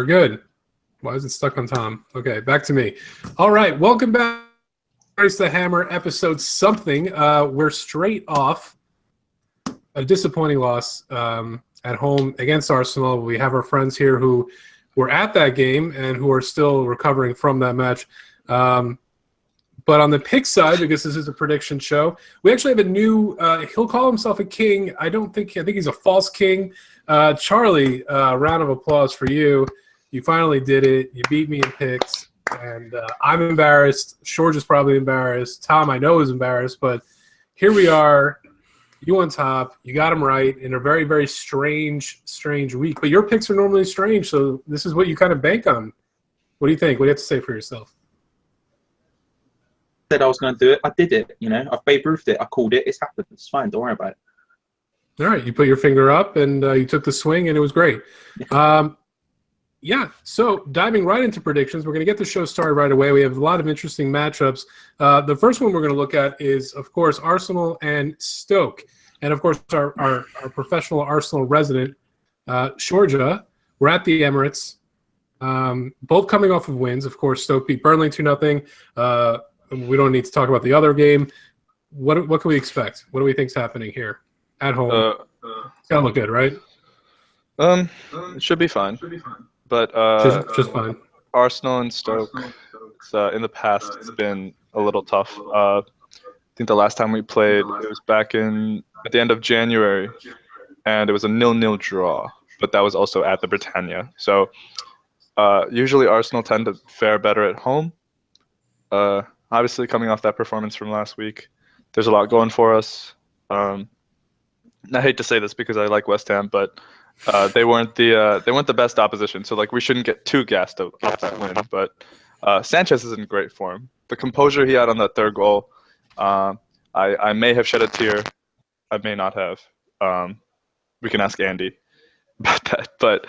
We're good. Why is it stuck on Tom? Okay, back to me. All right, welcome back. Race the Hammer, episode something. We're straight off a disappointing loss at home against Arsenal. We have our friends here who were at that game and who are still recovering from that match. But on the pick side, because this is a prediction show, we actually have a new. He'll call himself a king. I think he's a false king. Charlie, round of applause for you. You finally did it. You beat me in picks, and I'm embarrassed. George is probably embarrassed. Tom, I know, is embarrassed, but here we are. You on top. You got him right in a very, very strange week. But your picks are normally strange, so this is what you kind of bank on. What do you think? What do you have to say for yourself? Said I was going to do it. I did it. I've Babe Ruthed it. I called it. It's happened. It's fine. Don't worry about it. All right. You put your finger up, and you took the swing, and it was great. Yeah, so diving right into predictions, we're going to get the show started right away. We have a lot of interesting matchups. The first one we're going to look at is, of course, Arsenal and Stoke. And, of course, our professional Arsenal resident, Shorja. We're at the Emirates, both coming off of wins. Of course, Stoke beat Burnley 2-0. We don't need to talk about the other game. What can we expect? What do we think is happening here at home? It's got to look good, right? It should be fine. But just fine. Arsenal and Stoke, in the past, it's been a little tough. I think the last time we played, it was back at the end of January, and it was a 0-0 draw. But that was also at the Britannia. So usually Arsenal tend to fare better at home. Obviously, coming off that performance from last week, there's a lot going for us. I hate to say this because I like West Ham, but they weren't the best opposition, so we shouldn't get too gassed off that win. But Sanchez is in great form. The composure he had on that third goal, I may have shed a tear, I may not have. We can ask Andy about that. But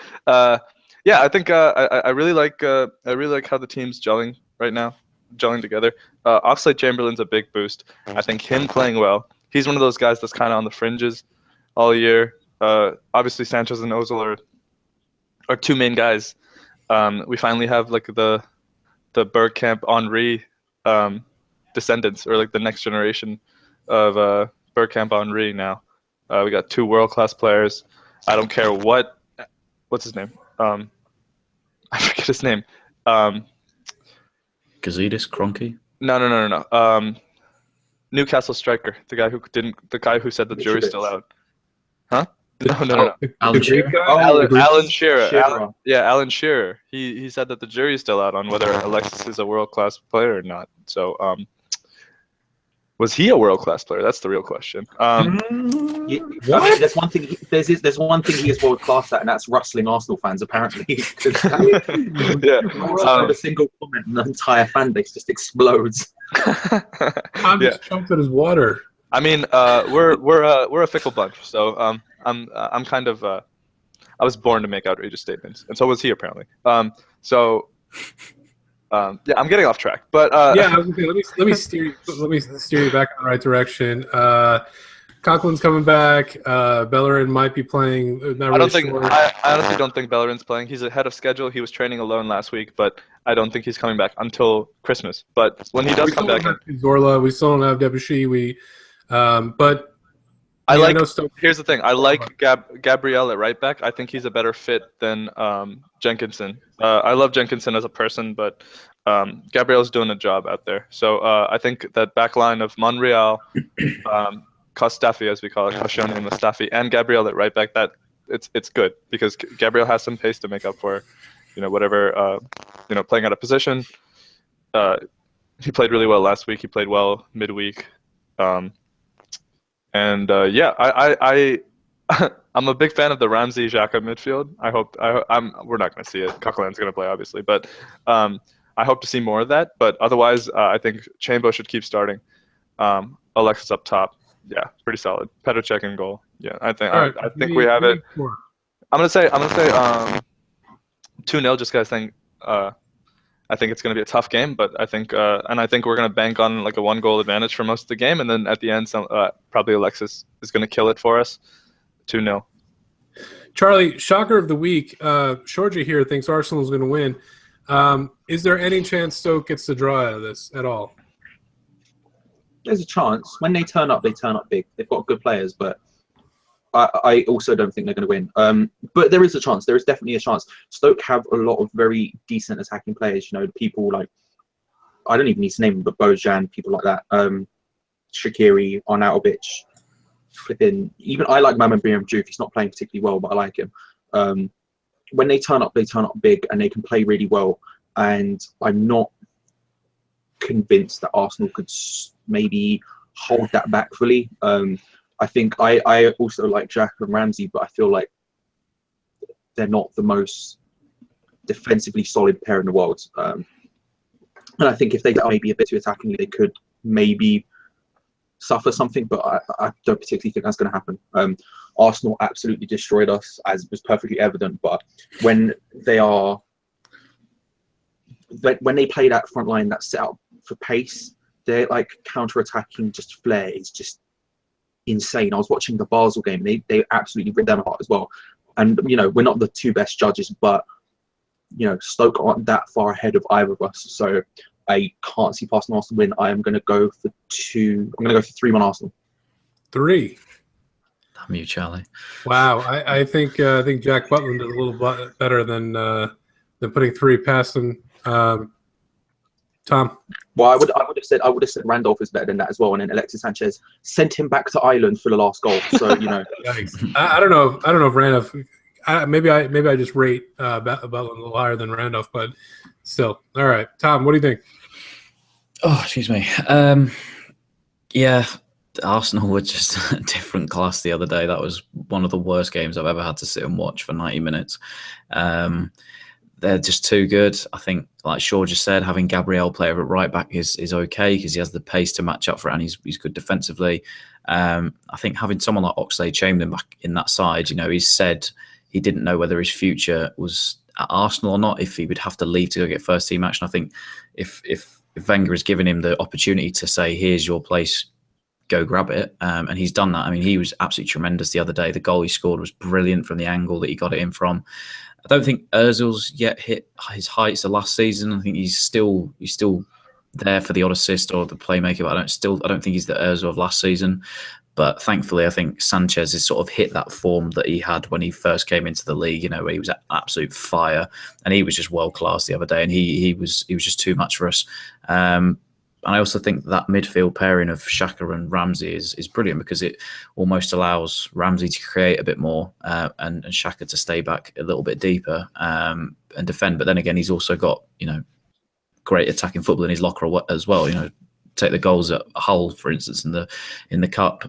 yeah, I think I really like how the team's gelling right now, gelling together. Oxlade-Chamberlain's a big boost. I think him playing well. He's one of those guys that's kind of on the fringes all year. Obviously, Sanchez and Ozil are two main guys. We finally have the Bergkamp Henry descendants, or the next generation of Bergkamp Henry now. We got two world-class players. I don't care what's his name? I forget his name. Gazidis, Kroenke? No. Newcastle striker, the guy who said the jury's still out. Huh? No. Alan Shearer. Alan Shearer. Alan Shearer. He said that the jury's still out on whether Alexis is a world-class player or not. So, was he a world-class player? That's the real question. There's one thing. There's one thing he is world-class at, and that's rustling Arsenal fans. Apparently, a single comment, and the entire fan base just explodes. I'm just choked at his water. I mean, we're a fickle bunch, so I'm kind of I was born to make outrageous statements, and so was he apparently. Yeah, I'm getting off track, but yeah, I was gonna say, let me steer you back in the right direction. Coughlin's coming back. Bellerin might be playing. I honestly don't think Bellerin's playing. He's ahead of schedule. He was training alone last week, but I don't think he's coming back until Christmas. But when he does come back, Zorla, we still don't have Debussy. But here's the thing. I like Gabriel at right back. I think he's a better fit than Jenkinson. I love Jenkinson as a person, but Gabriel's doing a job out there. So I think that back line of Monreal, Kostafi, as we call it, Koscielny and Mustafi, and Gabriel at right back, that it's good because Gabriel has some pace to make up for, whatever, playing out of position. He played really well last week. He played well midweek. I'm a big fan of the Ramsey Xhaka midfield. We're not going to see it. Coquelin's going to play, obviously, but I hope to see more of that. But otherwise, I think Chambo should keep starting. Alexis up top, yeah, pretty solid. Petr Cech in goal, yeah. I think we have it. I'm gonna say 2-0. Just guys think. I think it's going to be a tough game, but I think we're going to bank on a 1-goal advantage for most of the game, and then at the end, probably Alexis is going to kill it for us. 2-0. Charlie, shocker of the week. Georgia here thinks Arsenal's going to win. Is there any chance Stoke gets the draw out of this at all? There's a chance. When they turn up big. They've got good players, but I also don't think they're going to win. But there is a chance. There is definitely a chance. Stoke have a lot of very decent attacking players. You know, people like, I don't even need to name them, but Bojan, people like that. Shaqiri, Arnautovic, flipping. Even I like Mamadou Diouf. He's not playing particularly well, but I like him. When they turn up big, and they can play really well. And I'm not convinced that Arsenal could maybe hold that back fully. I think I also like Jack and Ramsey, but I feel like they're not the most defensively solid pair in the world. And I think if they are maybe a bit too attacking, they could maybe suffer something, but I don't particularly think that's going to happen. Arsenal absolutely destroyed us, as was perfectly evident, but when they play that front line that's set up for pace, they're like counter-attacking, just flair is just insane. I was watching the Basel game. They absolutely ripped them apart as well. And, you know, we're not the two best judges, but, you know, Stoke aren't that far ahead of either of us. So I can't see past an Arsenal win. I am going to go for 2. I'm going to go for 3-1 Arsenal. 3. Damn you, Charlie. Wow. I think Jack Butland did a little better than putting 3 past him. Tom? Well, I would have said Randolph is better than that as well, and then Alexis Sanchez sent him back to Ireland for the last goal. So you know, I don't know if Randolph. Maybe I just rate Butland a little higher than Randolph, but still, all right. Tom, what do you think? Oh, excuse me. Yeah, Arsenal were just a different class the other day. That was one of the worst games I've ever had to sit and watch for 90 minutes. They're just too good. I think, like Shaw just said, having Gabriel play over at right back is okay because he has the pace to match up for it, and he's good defensively. I think having someone like Oxlade-Chamberlain back in that side, you know, he said he didn't know whether his future was at Arsenal or not, if he would have to leave to go get first team action. I think if Wenger has given him the opportunity to say, here's your place, go grab it, and he's done that. I mean, he was absolutely tremendous the other day. The goal he scored was brilliant from the angle that he got it in from. I don't think Ozil's yet hit his heights of last season. I think he's still there for the odd assist or the playmaker, but I don't think he's the Ozil of last season. But thankfully, I think Sanchez has sort of hit that form that he had when he first came into the league, you know, where he was at absolute fire, and he was just world class the other day, and he was just too much for us. And I also think that midfield pairing of Xhaka and Ramsey is brilliant because it almost allows Ramsey to create a bit more and Xhaka to stay back a little bit deeper and defend. But then again, he's also got, you know, great attacking football in his locker as well. You know, take the goals at Hull, for instance, in the cup.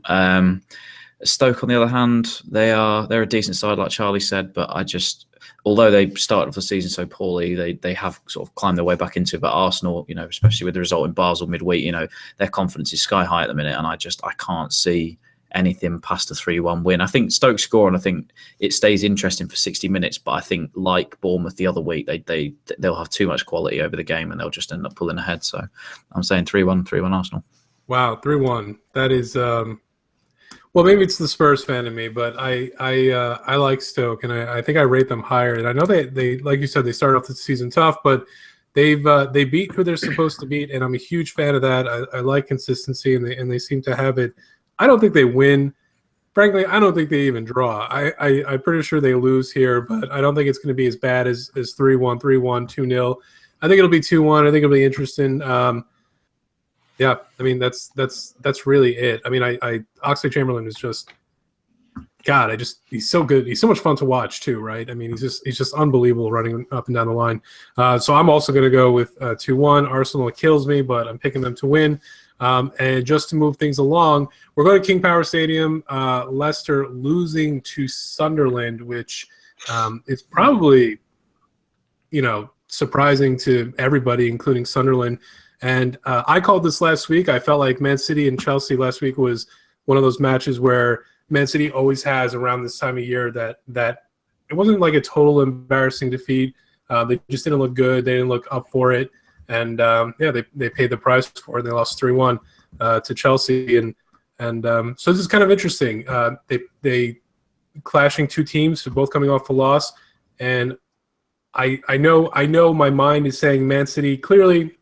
Stoke, on the other hand, they're a decent side, like Charlie said, but although they started off the season so poorly, they have sort of climbed their way back into it. But Arsenal, you know, especially with the result in Basel midweek, you know, their confidence is sky high at the minute, and I can't see anything past a 3-1 win. I think Stoke score, and I think it stays interesting for 60 minutes. But I think, like Bournemouth the other week, they'll have too much quality over the game, and they'll just end up pulling ahead. So I'm saying 3-1 Arsenal. Wow, 3-1. That is. Well, maybe it's the Spurs fan in me, but I like Stoke, and I think I rate them higher. And I know they like you said, they started off the season tough, but they beat who they're supposed to beat, and I'm a huge fan of that. I like consistency, and they seem to have it. I don't think they win. Frankly, I don't think they even draw. I'm pretty sure they lose here, but I don't think it's going to be as bad as 3-1, 3-1, 2-0. I think it'll be 2-1. I think it'll be interesting. Yeah, I mean that's really it. I mean, Oxlade-Chamberlain is just God. He's so good. He's so much fun to watch too, right? I mean, he's just unbelievable running up and down the line. So I'm also going to go with 2-1. Arsenal kills me, but I'm picking them to win. And just to move things along, we're going to King Power Stadium. Leicester losing to Sunderland, which is probably, you know, surprising to everybody, including Sunderland. And I called this last week. I felt like Man City and Chelsea last week was one of those matches where Man City always has around this time of year that it wasn't like a total embarrassing defeat. They just didn't look good. They didn't look up for it. And, they paid the price for it. They lost 3-1 to Chelsea. And so this is kind of interesting. They clashing two teams, who both coming off a loss, and I know my mind is saying Man City clearly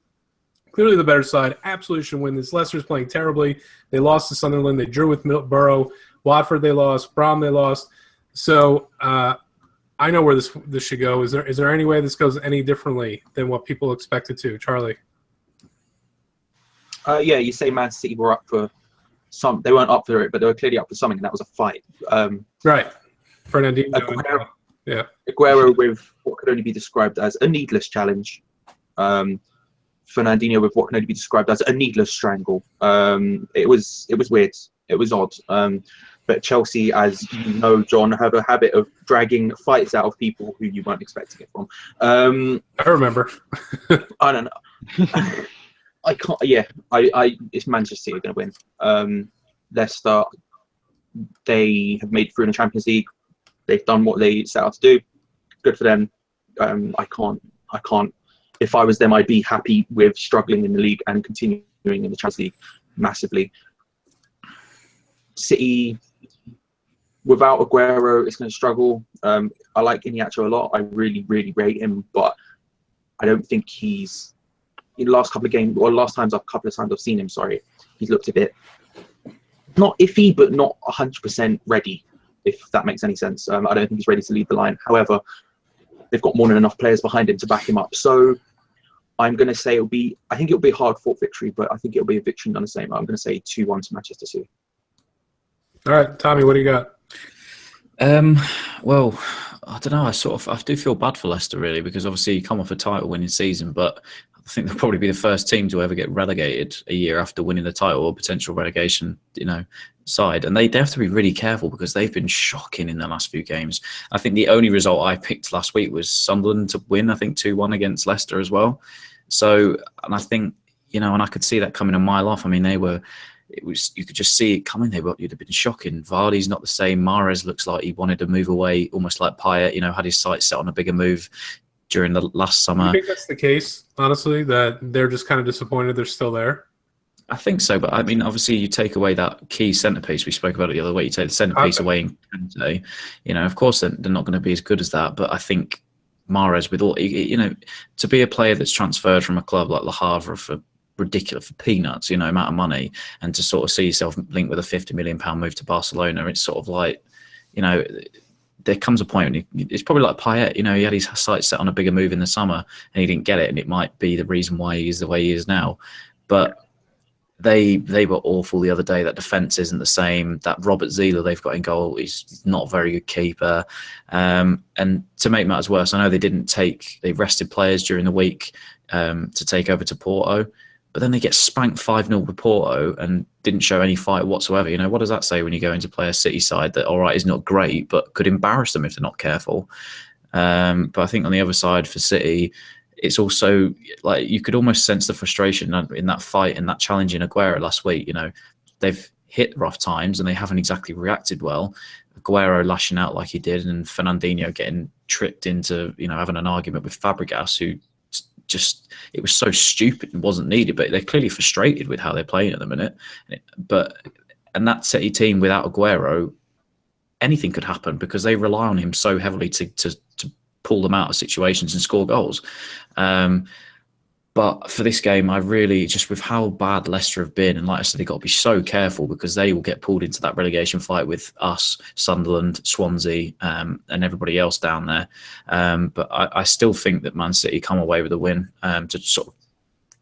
the better side, absolutely should win this. Leicester's playing terribly. They lost to Sunderland. They drew with Borough. Watford they lost. Brom they lost. So I know where this should go. Is there any way this goes any differently than what people expect it to? Charlie? Yeah, you say Man City were up for some. They weren't up for it, but they were clearly up for something, and that was a fight. Right. Fernandinho. Aguero with what could only be described as a needless challenge. Fernandinho with what can only be described as a needless strangle. It was weird. It was odd. But Chelsea, as you know, John, have a habit of dragging fights out of people who you weren't expecting it from. I remember. I don't know. I can't. Yeah, it's Manchester City going to win. Leicester, they have made it through in the Champions League. They've done what they set out to do. Good for them. I can't. If I was them, I'd be happy with struggling in the league and continuing in the Champions League massively. City, without Aguero, it's going to struggle. I like Iñárritu a lot. I really, really rate him, but I don't think he's in the last couple of times I've seen him. Sorry, he's looked a bit not iffy, but not 100% ready. If that makes any sense. I don't think he's ready to lead the line. However, they've got more than enough players behind him to back him up. So I'm going to say I think it'll be a hard-fought victory, but I think it'll be a victory none the same. I'm going to say 2-1 to Manchester City. All right, Tommy, what do you got? Well, I don't know. I do feel bad for Leicester, really, because obviously you come off a title-winning season, but I think they'll probably be the first team to ever get relegated a year after winning the title or potential relegation, side. And they have to be really careful because they've been shocking in the last few games. I think the only result I picked last week was Sunderland to win, I think 2-1 against Leicester as well. So, and I think, and I could see that coming a mile off. I mean, you could just see it coming. You'd have been shocking. Vardy's not the same. Mahrez looks like he wanted to move away, almost like Payet, had his sights set on a bigger move during the last summer. I think that's the case, honestly, that they're just kind of disappointed they're still there. I think so, but I mean, obviously, you take away that key centrepiece. We spoke about it the other week. You take the centrepiece away in Kante. Of course, they're not going to be as good as that. But I think Mahrez, with all, to be a player that's transferred from a club like Le Havre for peanuts, amount of money, and to sort of see yourself linked with a £50 million move to Barcelona, it's sort of like, there comes a point when it's probably like Payet. He had his sights set on a bigger move in the summer and he didn't get it, and it might be the reason why he is the way he is now. But they were awful the other day. That defence isn't the same. That Robert Zieler they've got in goal, he's not a very good keeper. And to make matters worse, I know they rested players during the week to take over to Porto, but then they get spanked 5-0 with Porto and didn't show any fight whatsoever. What does that say when you go into play a City side that, all right, is not great, but could embarrass them if they're not careful? But I think on the other side for City, it's also like you could almost sense the frustration in that fight and that challenge in Aguero last week. They've hit rough times and they haven't exactly reacted well. Aguero lashing out like he did, and Fernandinho getting tripped into having an argument with Fabregas, who it was so stupid and wasn't needed. But they're clearly frustrated with how they're playing at the minute. And that City team without Aguero, anything could happen because they rely on him so heavily to pull them out of situations and score goals. But for this game, I really, just with how bad Leicester have been, and like I said, they've got to be so careful because they will get pulled into that relegation fight with us, Sunderland, Swansea, and everybody else down there. But I still think that Man City come away with a win to sort of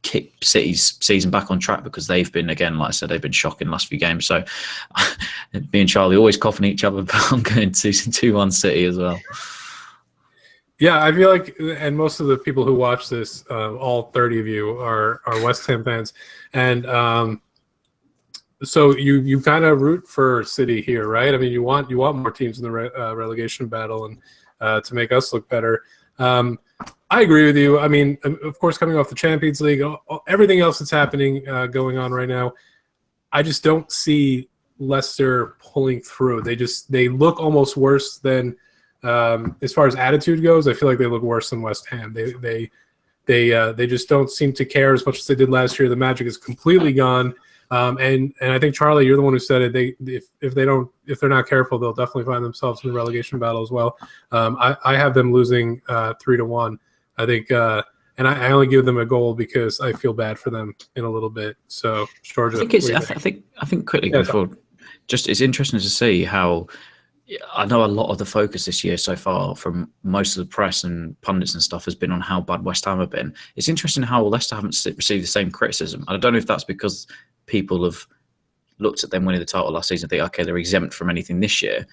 kick City's season back on track, because they've been, again, like I said, they've been shocking the last few games. So me and Charlie always coughing each other, but I'm going to 2-1 City as well. Yeah, I feel like, and most of the people who watch this, all 30 of you are West Ham fans, and so you kind of root for City here, right? I mean, you want more teams in the relegation battle and to make us look better. I agree with you. I mean, of course, coming off the Champions League, everything else that's happening going on right now, I just don't see Leicester pulling through. They look almost worse than. As far as attitude goes, I feel like they look worse than West Ham. They just don't seem to care as much as they did last year. The magic is completely gone. And I think Charlie, you're the one who said it. If they're not careful, they'll definitely find themselves in the relegation battle as well. I have them losing 3-1. I think, and I only give them a goal because I feel bad for them in a little bit. So Georgia, I think quickly before, just it's interesting to see how. I know a lot of the focus this year so far from most of the press and pundits and stuff has been on how bad West Ham have been. It's interesting how Leicester haven't received the same criticism. I don't know if that's because people have looked at them winning the title last season and think, okay, they're exempt from anything this year.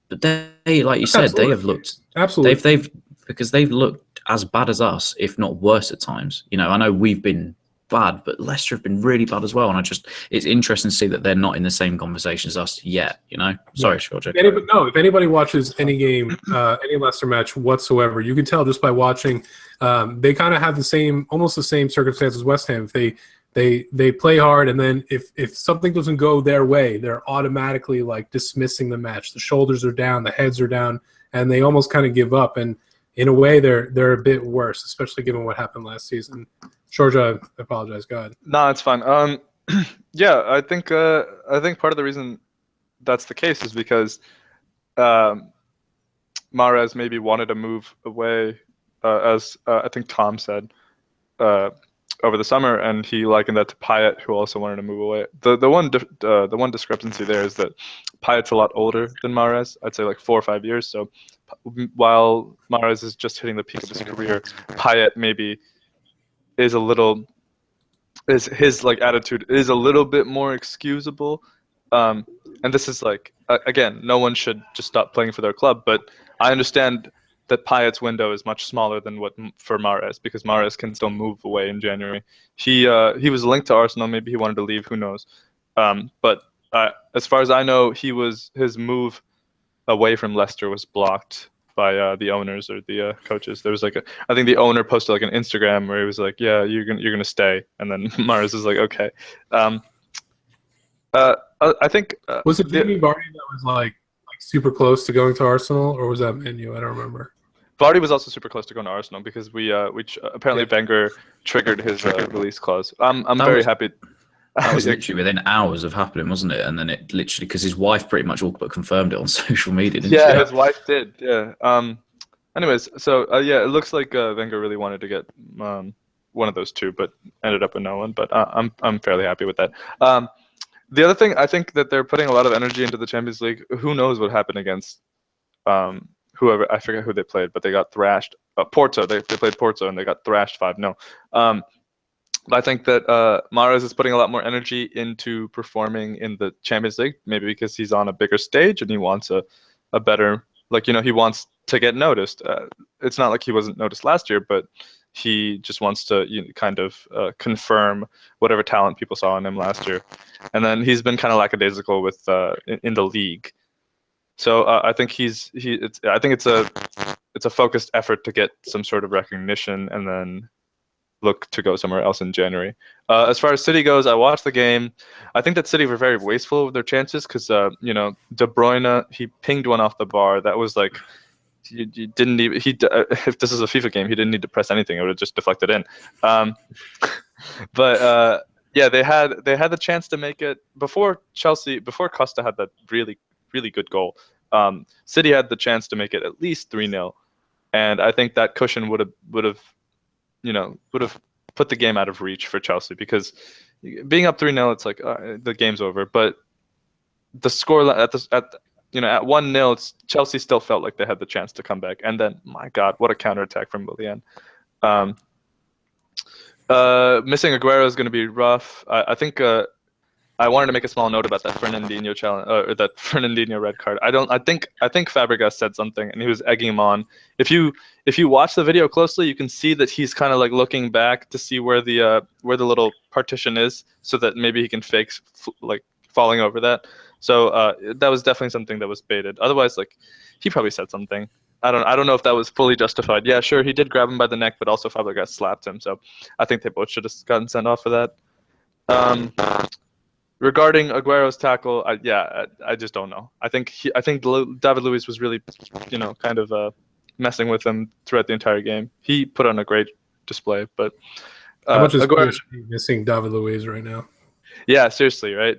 But they, like you said, Absolutely. they have looked absolutely because they've looked as bad as us, if not worse at times. You know, I know we've been bad, but Leicester have been really bad as well. And it's interesting to see that they're not in the same conversation as us yet. You know, sorry, George. If anybody watches any game, any Leicester match whatsoever, you can tell just by watching. They kind of have almost the same circumstances as West Ham. They play hard, and then if something doesn't go their way, they're automatically like dismissing the match. The shoulders are down, the heads are down, and they almost kind of give up. And in a way, they're a bit worse, especially given what happened last season. Georgia, I apologize. Go ahead. No, it's fine. Yeah, I think part of the reason that's the case is because Mahrez maybe wanted to move away, as I think Tom said over the summer, and he likened that to Payet, who also wanted to move away. The one discrepancy there is that Payet's a lot older than Mahrez. I'd say like 4 or 5 years. So while Mahrez is just hitting the peak of his career, Payet maybe is a little, his like attitude is a little bit more excusable, and this is like again, no one should just stop playing for their club, but I understand that Payet's window is much smaller than what for Mahrez, because Mahrez can still move away in January. He was linked to Arsenal, maybe he wanted to leave, who knows, but as far as I know, his move away from Leicester was blocked by the owners or the coaches. There was like I think the owner posted like an Instagram where he was like, "Yeah, you're gonna stay," and then Mahrez is like, "Okay." I think was it Jamie Vardy that was like super close to going to Arsenal, or was that Man U? I don't remember. Vardy was also super close to going to Arsenal because apparently Wenger triggered his release clause. I'm very happy. That was literally within hours of happening, wasn't it? And then it literally, because his wife pretty much all but confirmed it on social media, didn't she? His wife did, yeah. Anyways, so yeah, it looks like Wenger really wanted to get one of those two, but ended up with no one. But I'm fairly happy with that. The other thing, I think that they're putting a lot of energy into the Champions League. Who knows what happened against whoever, I forget who they played, but they got thrashed. Porto, they played Porto and they got thrashed 5-0. I think that Mahrez is putting a lot more energy into performing in the Champions League, maybe because he's on a bigger stage and he wants a better, like, he wants to get noticed. It's not like he wasn't noticed last year, but he just wants to kind of confirm whatever talent people saw in him last year. And then he's been kind of lackadaisical with in the league. So I think it's a focused effort to get some sort of recognition and then look to go somewhere else in January. As far as City goes, I watched the game. I think that City were very wasteful with their chances because De Bruyne, he pinged one off the bar. That was like, you didn't even, if this is a FIFA game, he didn't need to press anything. It would have just deflected in. But yeah, they had the chance to make it before Costa had that really, really good goal. City had the chance to make it at least 3-0. And I think that cushion would have put the game out of reach for Chelsea, because being up 3-0, it's like the game's over. But the score at 1-0, Chelsea still felt like they had the chance to come back. And then, my God, what a counterattack from Willian. Missing Aguero is going to be rough. I think I wanted to make a small note about that Fernandinho challenge, or that Fernandinho red card. I think Fabregas said something, and he was egging him on. If you watch the video closely, you can see that he's kind of like looking back to see where the little partition is, so that maybe he can fake like falling over that. So that was definitely something that was baited. Otherwise, like, he probably said something. I don't know if that was fully justified. Yeah, sure, he did grab him by the neck, but also Fabregas slapped him. So I think they both should have gotten sent off for that. Regarding Aguero's tackle, I just don't know. I think David Luiz was really, kind of messing with him throughout the entire game. He put on a great display, but how much is Aguero missing David Luiz right now? Yeah, seriously, right?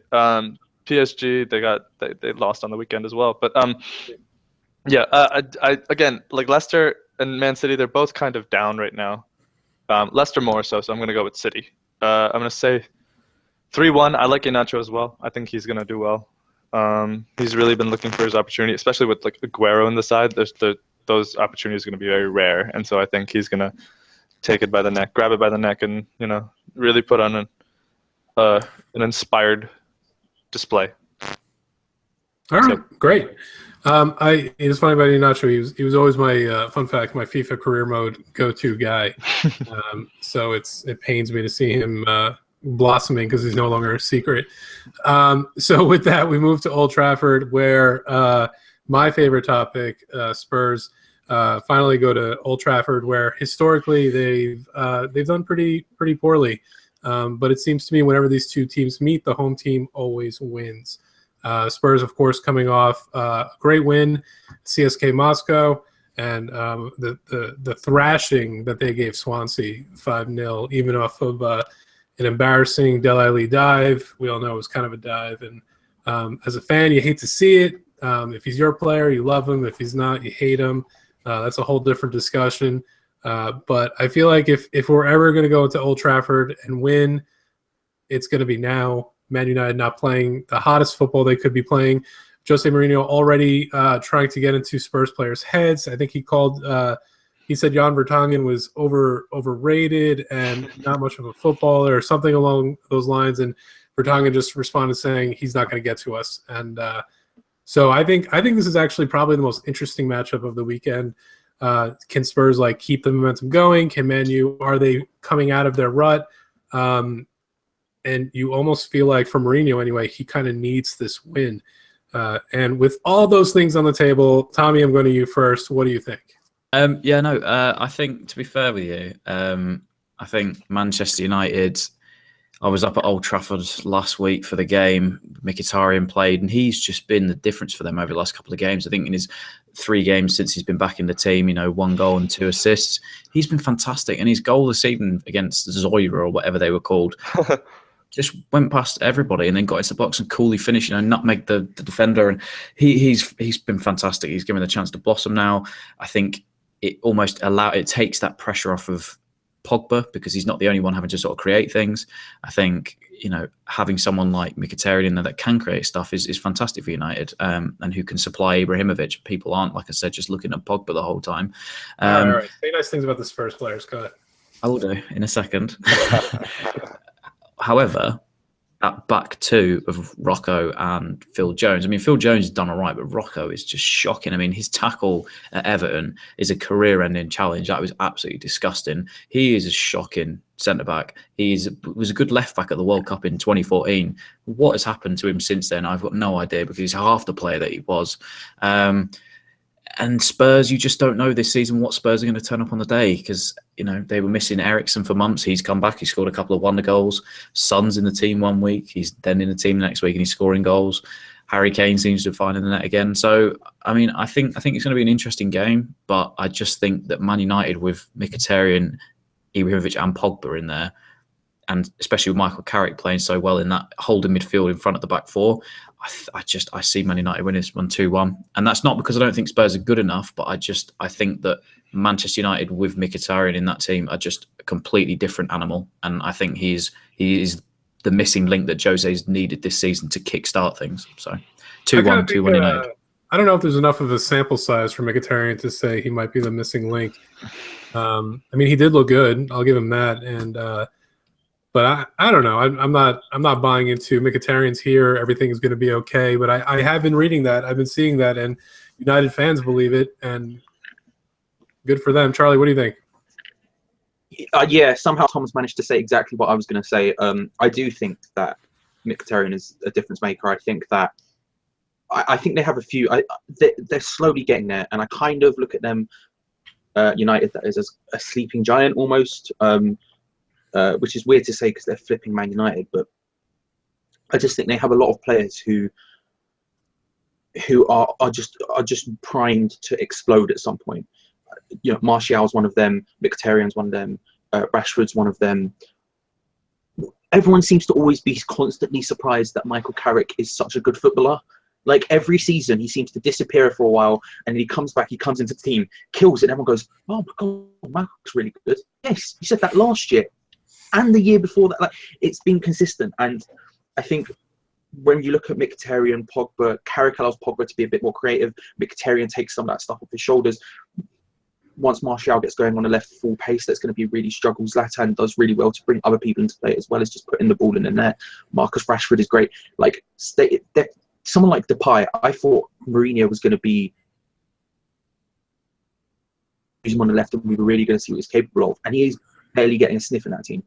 PSG, they lost on the weekend as well. But yeah, I again, like Leicester and Man City, they're both kind of down right now. Leicester more so, so I'm gonna go with City. I'm gonna say 3-1. I like Iheanacho as well. I think he's gonna do well. He's really been looking for his opportunity, especially with like Aguero in the side. Those opportunities are gonna be very rare, and so I think he's gonna take it by the neck, grab it by the neck, and really put on an inspired display. All right, great. It's funny about Iheanacho. He was always my fun fact, my FIFA career mode go-to guy. So it pains me to see him blossoming because he's no longer a secret. So with that, we move to Old Trafford, where my favorite topic, Spurs, finally go to Old Trafford, where historically they've done pretty poorly. But it seems to me whenever these two teams meet, the home team always wins. Spurs, of course, coming off a great win, CSK Moscow, and the thrashing that they gave Swansea 5-0, even off of an embarrassing Dele Alli dive. We all know it was kind of a dive, and as a fan, you hate to see it. If he's your player, you love him. If he's not, you hate him. That's a whole different discussion. But I feel like if we're ever going to go into Old Trafford and win, it's going to be now. Man United not playing the hottest football they could be playing. Jose Mourinho already trying to get into Spurs players' heads. I think he said Jan Vertonghen was overrated and not much of a footballer or something along those lines. And Vertonghen just responded saying he's not going to get to us. And so I think this is actually probably the most interesting matchup of the weekend. Can Spurs keep the momentum going? Can Man U, are they coming out of their rut? And you almost feel like, for Mourinho anyway, he kind of needs this win. And with all those things on the table, Tommy, I'm going to you first. What do you think? I think, to be fair with you, I think Manchester United, I was up at Old Trafford last week for the game. Mkhitaryan played, and he's just been the difference for them over the last couple of games. I think in his 3 games since he's been back in the team, 1 goal and 2 assists, he's been fantastic. And his goal this evening against Zoira, or whatever they were called, just went past everybody and then got into the box and coolly finished, nutmeg the defender. And he's been fantastic. He's given the chance to blossom now. I think it almost takes that pressure off of Pogba, because he's not the only one having to sort of create things. I think, having someone like Mkhitaryan in there that can create stuff is fantastic for United, and who can supply Ibrahimovic. People aren't, like I said, just looking at Pogba the whole time. All right. Say nice things about the Spurs players. Go ahead. I will do in a second. However, that back two of Rocco and Phil Jones. I mean, Phil Jones has done all right, but Rocco is just shocking. I mean, his tackle at Everton is a career-ending challenge. That was absolutely disgusting. He is a shocking centre-back. He was a good left-back at the World Cup in 2014. What has happened to him since then, I've got no idea, because he's half the player that he was. And Spurs, you just don't know this season what Spurs are going to turn up on the day, because they were missing Eriksen for months. He's come back. He scored a couple of wonder goals. Son's in the team one week. He's then in the team next week, and he's scoring goals. Harry Kane seems to be finding the net again. So, I mean, I think it's going to be an interesting game, but I just think that Man United with Mkhitaryan, Ibrahimovic, and Pogba in there, and especially with Michael Carrick playing so well in that holding midfield in front of the back four, I see Man United winning this 1-2-1. And that's not because I don't think Spurs are good enough, but I think that Manchester United with Mkhitaryan in that team are just a completely different animal. And I think he is the missing link that Jose's needed this season to kickstart things. So 2-1, 2-1 United. I don't know if there's enough of a sample size for Mkhitaryan to say he might be the missing link. I mean, he did look good. I'll give him that. And but I don't know. I'm not buying into Mkhitaryan's here. Everything is going to be okay. But I have been reading that. I've been seeing that, and United fans believe it, and good for them. Charlie, what do you think? Yeah, somehow Tom's managed to say exactly what I was going to say. I do think that Mkhitaryan is a difference maker. I think that I think they have a few. They're slowly getting there, and I kind of look at them, United, that is as a sleeping giant almost. Which is weird to say because they're flipping Man United, but I just think they have a lot of players who are just primed to explode at some point. Martial's one of them, Mkhitaryan's one of them, Rashford's one of them. everyone seems to always be constantly surprised that Michael Carrick is such a good footballer. Like every season, he seems to disappear for a while, and then he comes back. He comes into the team, kills it, and everyone goes, "Oh my god, Michael's really good." Yes, you said that last year, and the year before that. Like it's been consistent, and I think when you look at Mkhitaryan, Pogba, Carrick allows Pogba to be a bit more creative. Mkhitaryan takes some of that stuff off his shoulders. Once Martial gets going on the left full pace, that's going to be really struggle. Zlatan does really well to bring other people into play as well as just putting the ball in the net. Marcus Rashford is great. Like someone like Depay, I thought Mourinho was going to be using him on the left, and we were really going to see what he's capable of. And he is barely getting a sniff in that team.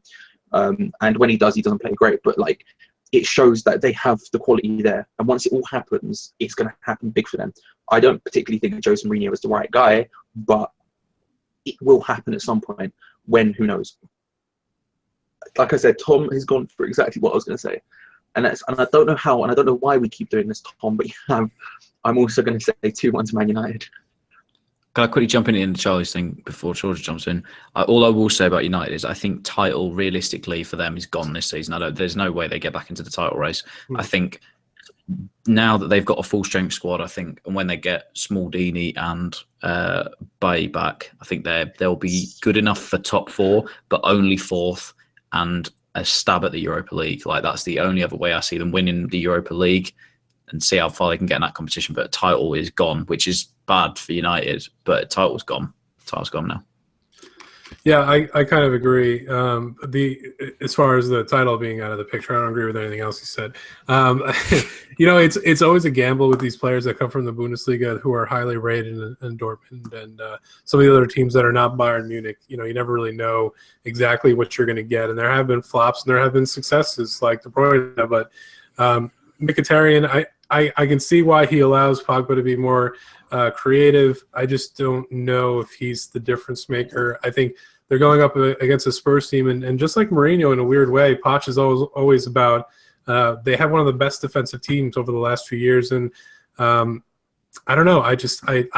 And when he does, he doesn't play great. But like, it shows that they have the quality there. And once it all happens, it's going to happen big for them. I don't particularly think Jose Mourinho is the right guy, but it will happen at some point. When, who knows? Like I said, Tom has gone for exactly what I was going to say. And I don't know how, and I don't know why we keep doing this, Tom, but I'm also going to say 2-1 to Man United. Can I quickly jump in the Charlie's thing before George jumps in? All I will say about United is I think title realistically for them is gone this season. There's no way they get back into the title race. I think now that they've got a full strength squad, I think, and when they get Smaldini and Bay back, I think they'll be good enough for top 4, but only 4th and a stab at the Europa League. Like that's the only other way I see them winning the Europa League and see how far they can get in that competition. But title is gone, which is bad for United, but title's gone. Title's gone now. Yeah, I kind of agree. As far as the title being out of the picture, I don't agree with anything else you said. It's always a gamble with these players that come from the Bundesliga who are highly rated in Dortmund and some of the other teams that are not Bayern Munich. You never really know exactly what you're going to get, and there have been flops and there have been successes like De Bruyne. But Mkhitaryan, I can see why he allows Pogba to be more creative. I just don't know if he's the difference maker. I think they're going up against a Spurs team, and just like Mourinho in a weird way, Poch is always about they have one of the best defensive teams over the last few years, and I don't know. I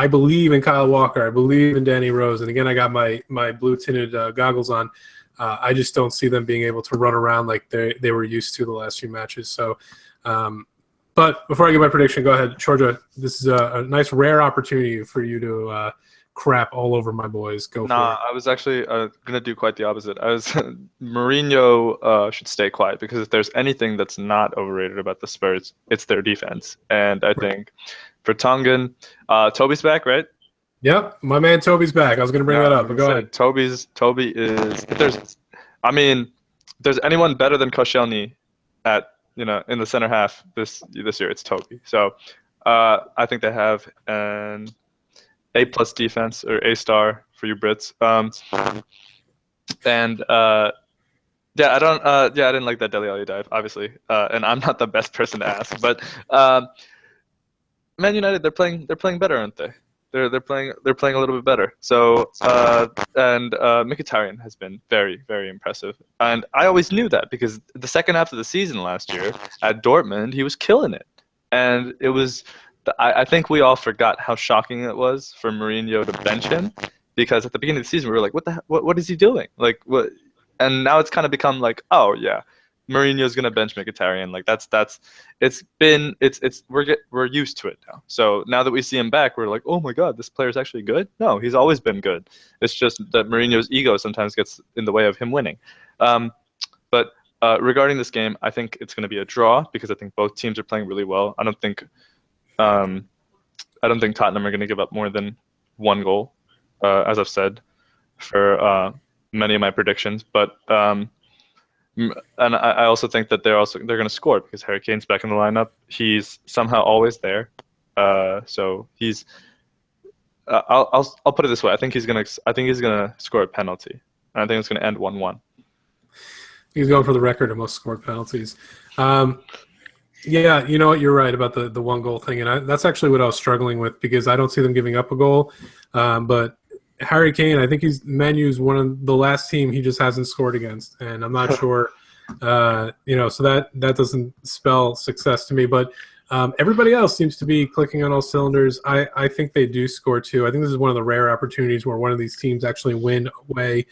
believe in Kyle Walker. I believe in Danny Rose, and again, I got my blue tinted goggles on. I just don't see them being able to run around like they were used to the last few matches. So. But before I give my prediction, go ahead, Georgia. This is a nice, rare opportunity for you to crap all over my boys. Go for it. I was actually going to do quite the opposite. Mourinho should stay quiet, because if there's anything that's not overrated about the Spurs, it's their defense. And I think for Tongan, Toby's back, right? Yep, my man Toby's back. I was going to bring that up, but go ahead. Toby is. If there's anyone better than Koscielny in the center half this year, it's Toby. So I think they have an A+ defense, or A* for you Brits. I didn't like that Dele Alli dive, obviously, and I'm not the best person to ask. But Man United, they're playing better, aren't they? They're playing a little bit better. So Mkhitaryan has been very, very impressive, and I always knew that because the second half of the season last year at Dortmund, he was killing it, and it was. I think we all forgot how shocking it was for Mourinho to bench him, because at the beginning of the season we were like, what is he doing? Like what? And now it's kind of become like, oh yeah, Mourinho's gonna bench Mkhitaryan. Like we're used to it now. So now that we see him back, we're like, oh my god, this player's actually good. No, he's always been good. It's just that Mourinho's ego sometimes gets in the way of him winning. But regarding this game, I think it's going to be a draw, because I think both teams are playing really well. I don't think Tottenham are going to give up more than 1 goal, as I've said for many of my predictions. But and I also think that they're going to score, because Harry Kane's back in the lineup. He's somehow always there. So he's. I'll put it this way. I think he's gonna score a penalty, and I think it's going to end 1-1. He's going for the record of most scored penalties. Yeah, you know what? You're right about the 1 goal thing, and that's actually what I was struggling with, because I don't see them giving up a goal. But Harry Kane, I think Man U's one of the last team he just hasn't scored against, and I'm not sure. So that doesn't spell success to me. But everybody else seems to be clicking on all cylinders. I think they do score too. I think this is one of the rare opportunities where one of these teams actually win away.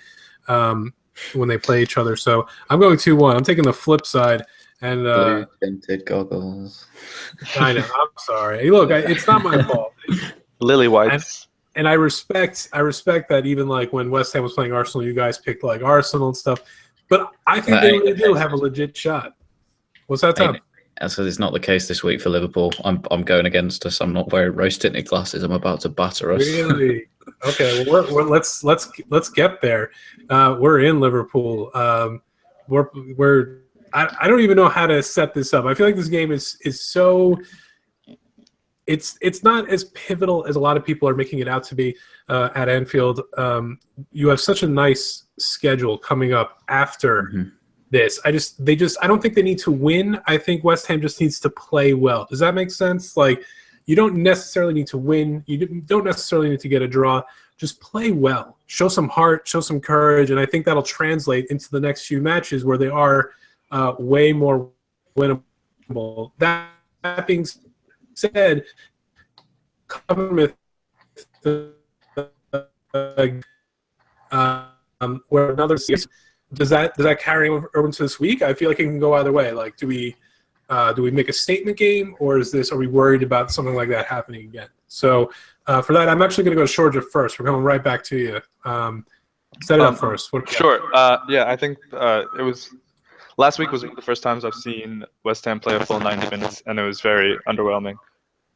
when they play each other. So I'm going 2-1. I'm taking the flip side. And Blue tinted goggles. I know. I'm sorry. Hey, look, it's not my fault. Lily whites. And I respect that even like when West Ham was playing Arsenal, you guys picked like Arsenal and stuff. But I think they really do have a legit shot. What's that, Tom? That's because it's not the case this week for Liverpool. I'm going against us. I'm not wearing rose tinted glasses. I'm about to batter us. Really? Okay. Well, let's get there. We're in Liverpool. I don't even know how to set this up. I feel like this game is so. It's not as pivotal as a lot of people are making it out to be at Anfield. You have such a nice schedule coming up after this. I don't think they need to win. I think West Ham just needs to play well. Does that make sense? Like, you don't necessarily need to win. You don't necessarily need to get a draw. Just play well. Show some heart. Show some courage. And I think that'll translate into the next few matches where they are way more winnable. That being said, where another season, does that carry over into this week? I feel like it can go either way. Like, do we make a statement game, or are we worried about something like that happening again? So for that, I'm actually going to go to Georgia first. We're coming right back to you. Set it up first. Sure. Yeah, I think it was. Last week was the first times I've seen West Ham play a full 90 minutes, and it was very underwhelming.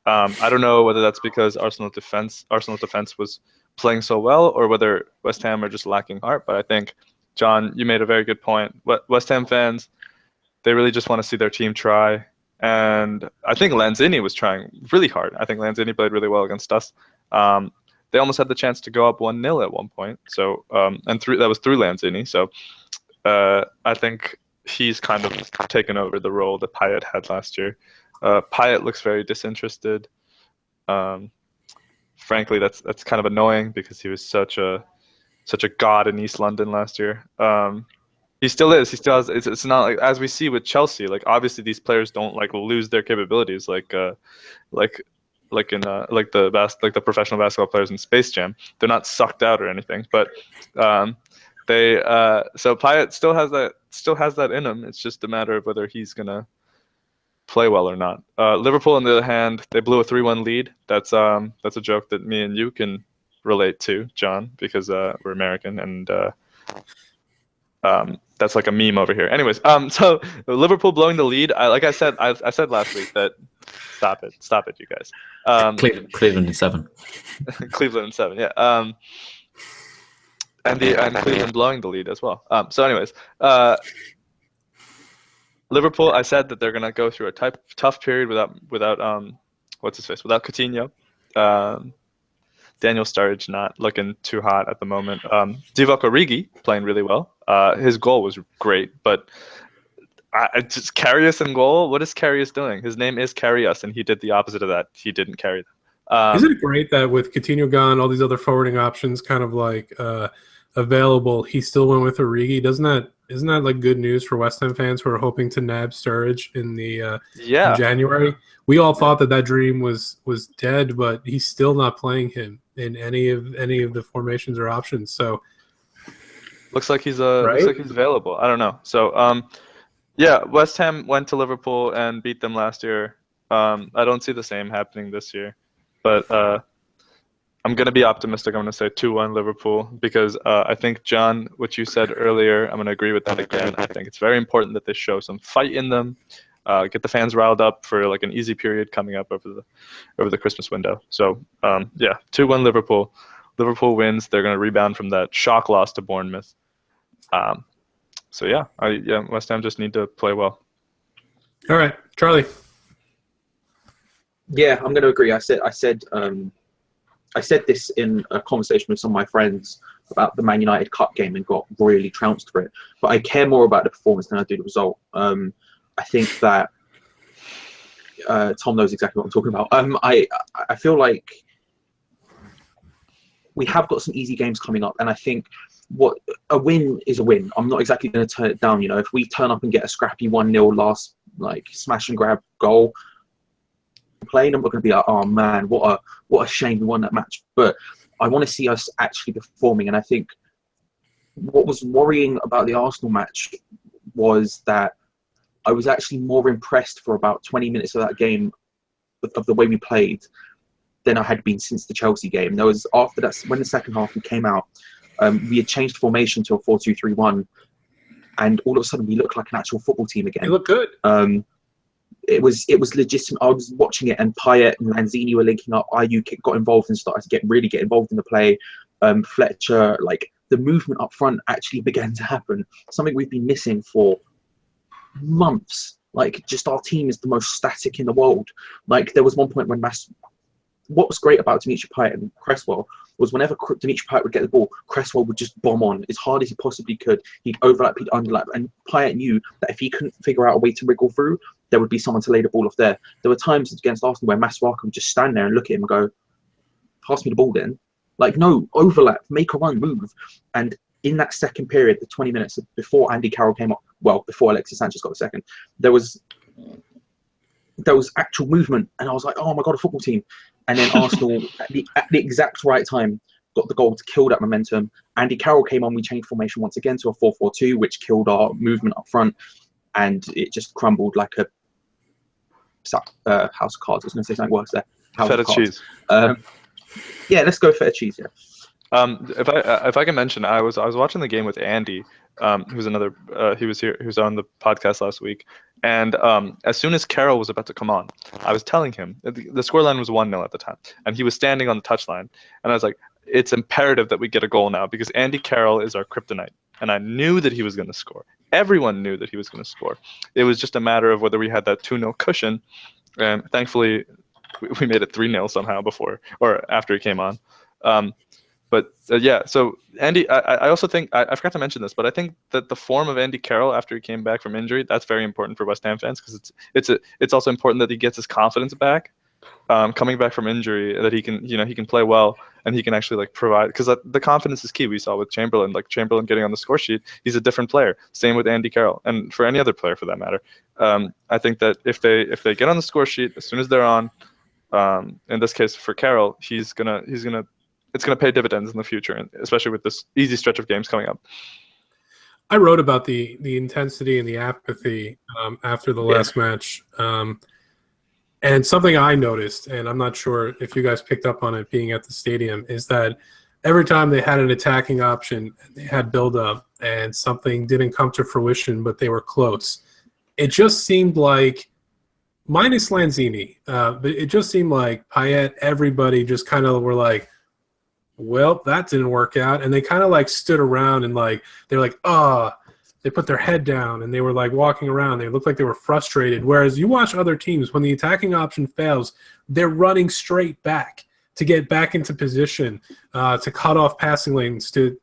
I don't know whether that's because Arsenal defense was playing so well, or whether West Ham are just lacking heart. But I think, John, you made a very good point. West Ham fans, they really just want to see their team try. And I think Lanzini was trying really hard. I think Lanzini played really well against us. They almost had the chance to go up 1-0 at one point. So that was through Lanzini. So I think he's kind of taken over the role that Payet had last year. Payet looks very disinterested. Frankly, that's kind of annoying because he was such a god in East London last year. He still is. He still has. It's not like, as we see with Chelsea. Like, obviously these players don't like lose their capabilities like in the professional basketball players in Space Jam. They're not sucked out or anything. But so Payet still has that in him. It's just a matter of whether he's gonna play well or not. Liverpool, on the other hand, they blew a 3-1 lead. That's a joke that me and you can relate to, John, because we're American, and that's like a meme over here. Anyways, so Liverpool blowing the lead. I said last week that stop it, you guys. Cleveland in 7. Cleveland in 7, yeah. And Cleveland blowing the lead as well. So anyways, Liverpool, I said that they're gonna go through a tough period without Coutinho. Daniel Sturridge not looking too hot at the moment. Divock Origi playing really well. His goal was great, but just Karius in goal. What is Karius doing? His name is Karius, and he did the opposite of that. He didn't carry them. Isn't it great that with Coutinho gone, all these other forwarding options kind of like available, he still went with Origi? Isn't that like good news for West Ham fans who are hoping to nab Sturridge in in January? We all thought that dream was dead, but he's still not playing him in any of the formations or options. So looks like he's available. I don't know. So yeah, West Ham went to Liverpool and beat them last year. I don't see the same happening this year, but I'm going to be optimistic. I'm going to say 2-1 Liverpool because I think, John, what you said earlier, I'm going to agree with that again. I think it's very important that they show some fight in them, get the fans riled up for like an easy period coming up over the Christmas window. So, yeah, 2-1 Liverpool. Liverpool wins. They're going to rebound from that shock loss to Bournemouth. So, yeah, West Ham just need to play well. All right, Charlie. Yeah, I'm going to agree. I said this in a conversation with some of my friends about the Man United Cup game and got really trounced for it. But I care more about the performance than I do the result. I think that Tom knows exactly what I'm talking about. I feel like we have got some easy games coming up, and I think a win is a win. I'm not exactly going to turn it down. You know, if we turn up and get a scrappy 1-0 last like smash and grab goal, playing, I'm not going to be like, oh man, what a shame we won that match. But I want to see us actually performing, and I think what was worrying about the Arsenal match was that I was actually more impressed for about 20 minutes of that game of the way we played than I had been since the Chelsea game. There was after that, when the second half we came out, we had changed formation to a 4-2-3-1, and all of a sudden we looked like an actual football team again. It looked good. It was legitimate. I was watching it, and Payet and Lanzini were linking up. Ayew got involved and started to really get involved in the play. Fletcher, like the movement up front actually began to happen. Something we've been missing for months. Like, just our team is the most static in the world. Like, there was one point when what was great about Dimitri Payet and Cresswell was whenever Dimitri Payet would get the ball, Cresswell would just bomb on as hard as he possibly could. He'd overlap, he'd underlap, and Payet knew that if he couldn't figure out a way to wriggle through, there would be someone to lay the ball off there. There were times against Arsenal where Masuaku would just stand there and look at him and go, pass me the ball then. Like, no, overlap, make a run, move. And in that second period, the 20 minutes before Andy Carroll came up, well, before Alexis Sanchez got a second, there was actual movement, and I was like, oh my God, a football team. And then Arsenal, at the exact right time, got the goal to kill that momentum. Andy Carroll came on, we changed formation once again to a 4-4-2, which killed our movement up front, and it just crumbled like a house of cards. I was going to say something worse there. Feta cheese. Yeah, let's go feta cheese, yeah. If I can mention, I was watching the game with Andy, who's another he was on the podcast last week, and as soon as Carroll was about to come on, I was telling him the scoreline was 1-0 at the time, and he was standing on the touchline, and I was like, it's imperative that we get a goal now because Andy Carroll is our kryptonite, and I knew that he was going to score. Everyone knew that he was going to score. It was just a matter of whether we had that 2-0 cushion, and thankfully we made it 3-0 somehow before or after he came on. But yeah, so Andy, I also think, I forgot to mention this, but I think that the form of Andy Carroll after he came back from injury, that's very important for West Ham fans because it's also important that he gets his confidence back, coming back from injury, that he can play well and he can actually like provide, because the confidence is key. We saw with Chamberlain, like Chamberlain getting on the score sheet, he's a different player. Same with Andy Carroll, and for any other player for that matter. I think that if they get on the score sheet as soon as they're on, in this case for Carroll, it's gonna pay dividends in the future, and especially with this easy stretch of games coming up. I wrote about the intensity and the apathy after the last match, and something I noticed, and I'm not sure if you guys picked up on it being at the stadium, is that every time they had an attacking option, they had build-up, and something didn't come to fruition, but they were close. It just seemed like, minus Lanzini, but it just seemed like Payet, everybody just kind of were like, well, that didn't work out. And they kind of like stood around and like, they're like, they put their head down and they were like walking around. They looked like they were frustrated. Whereas you watch other teams, when the attacking option fails, they're running straight back to get back into position, to cut off passing lanes, to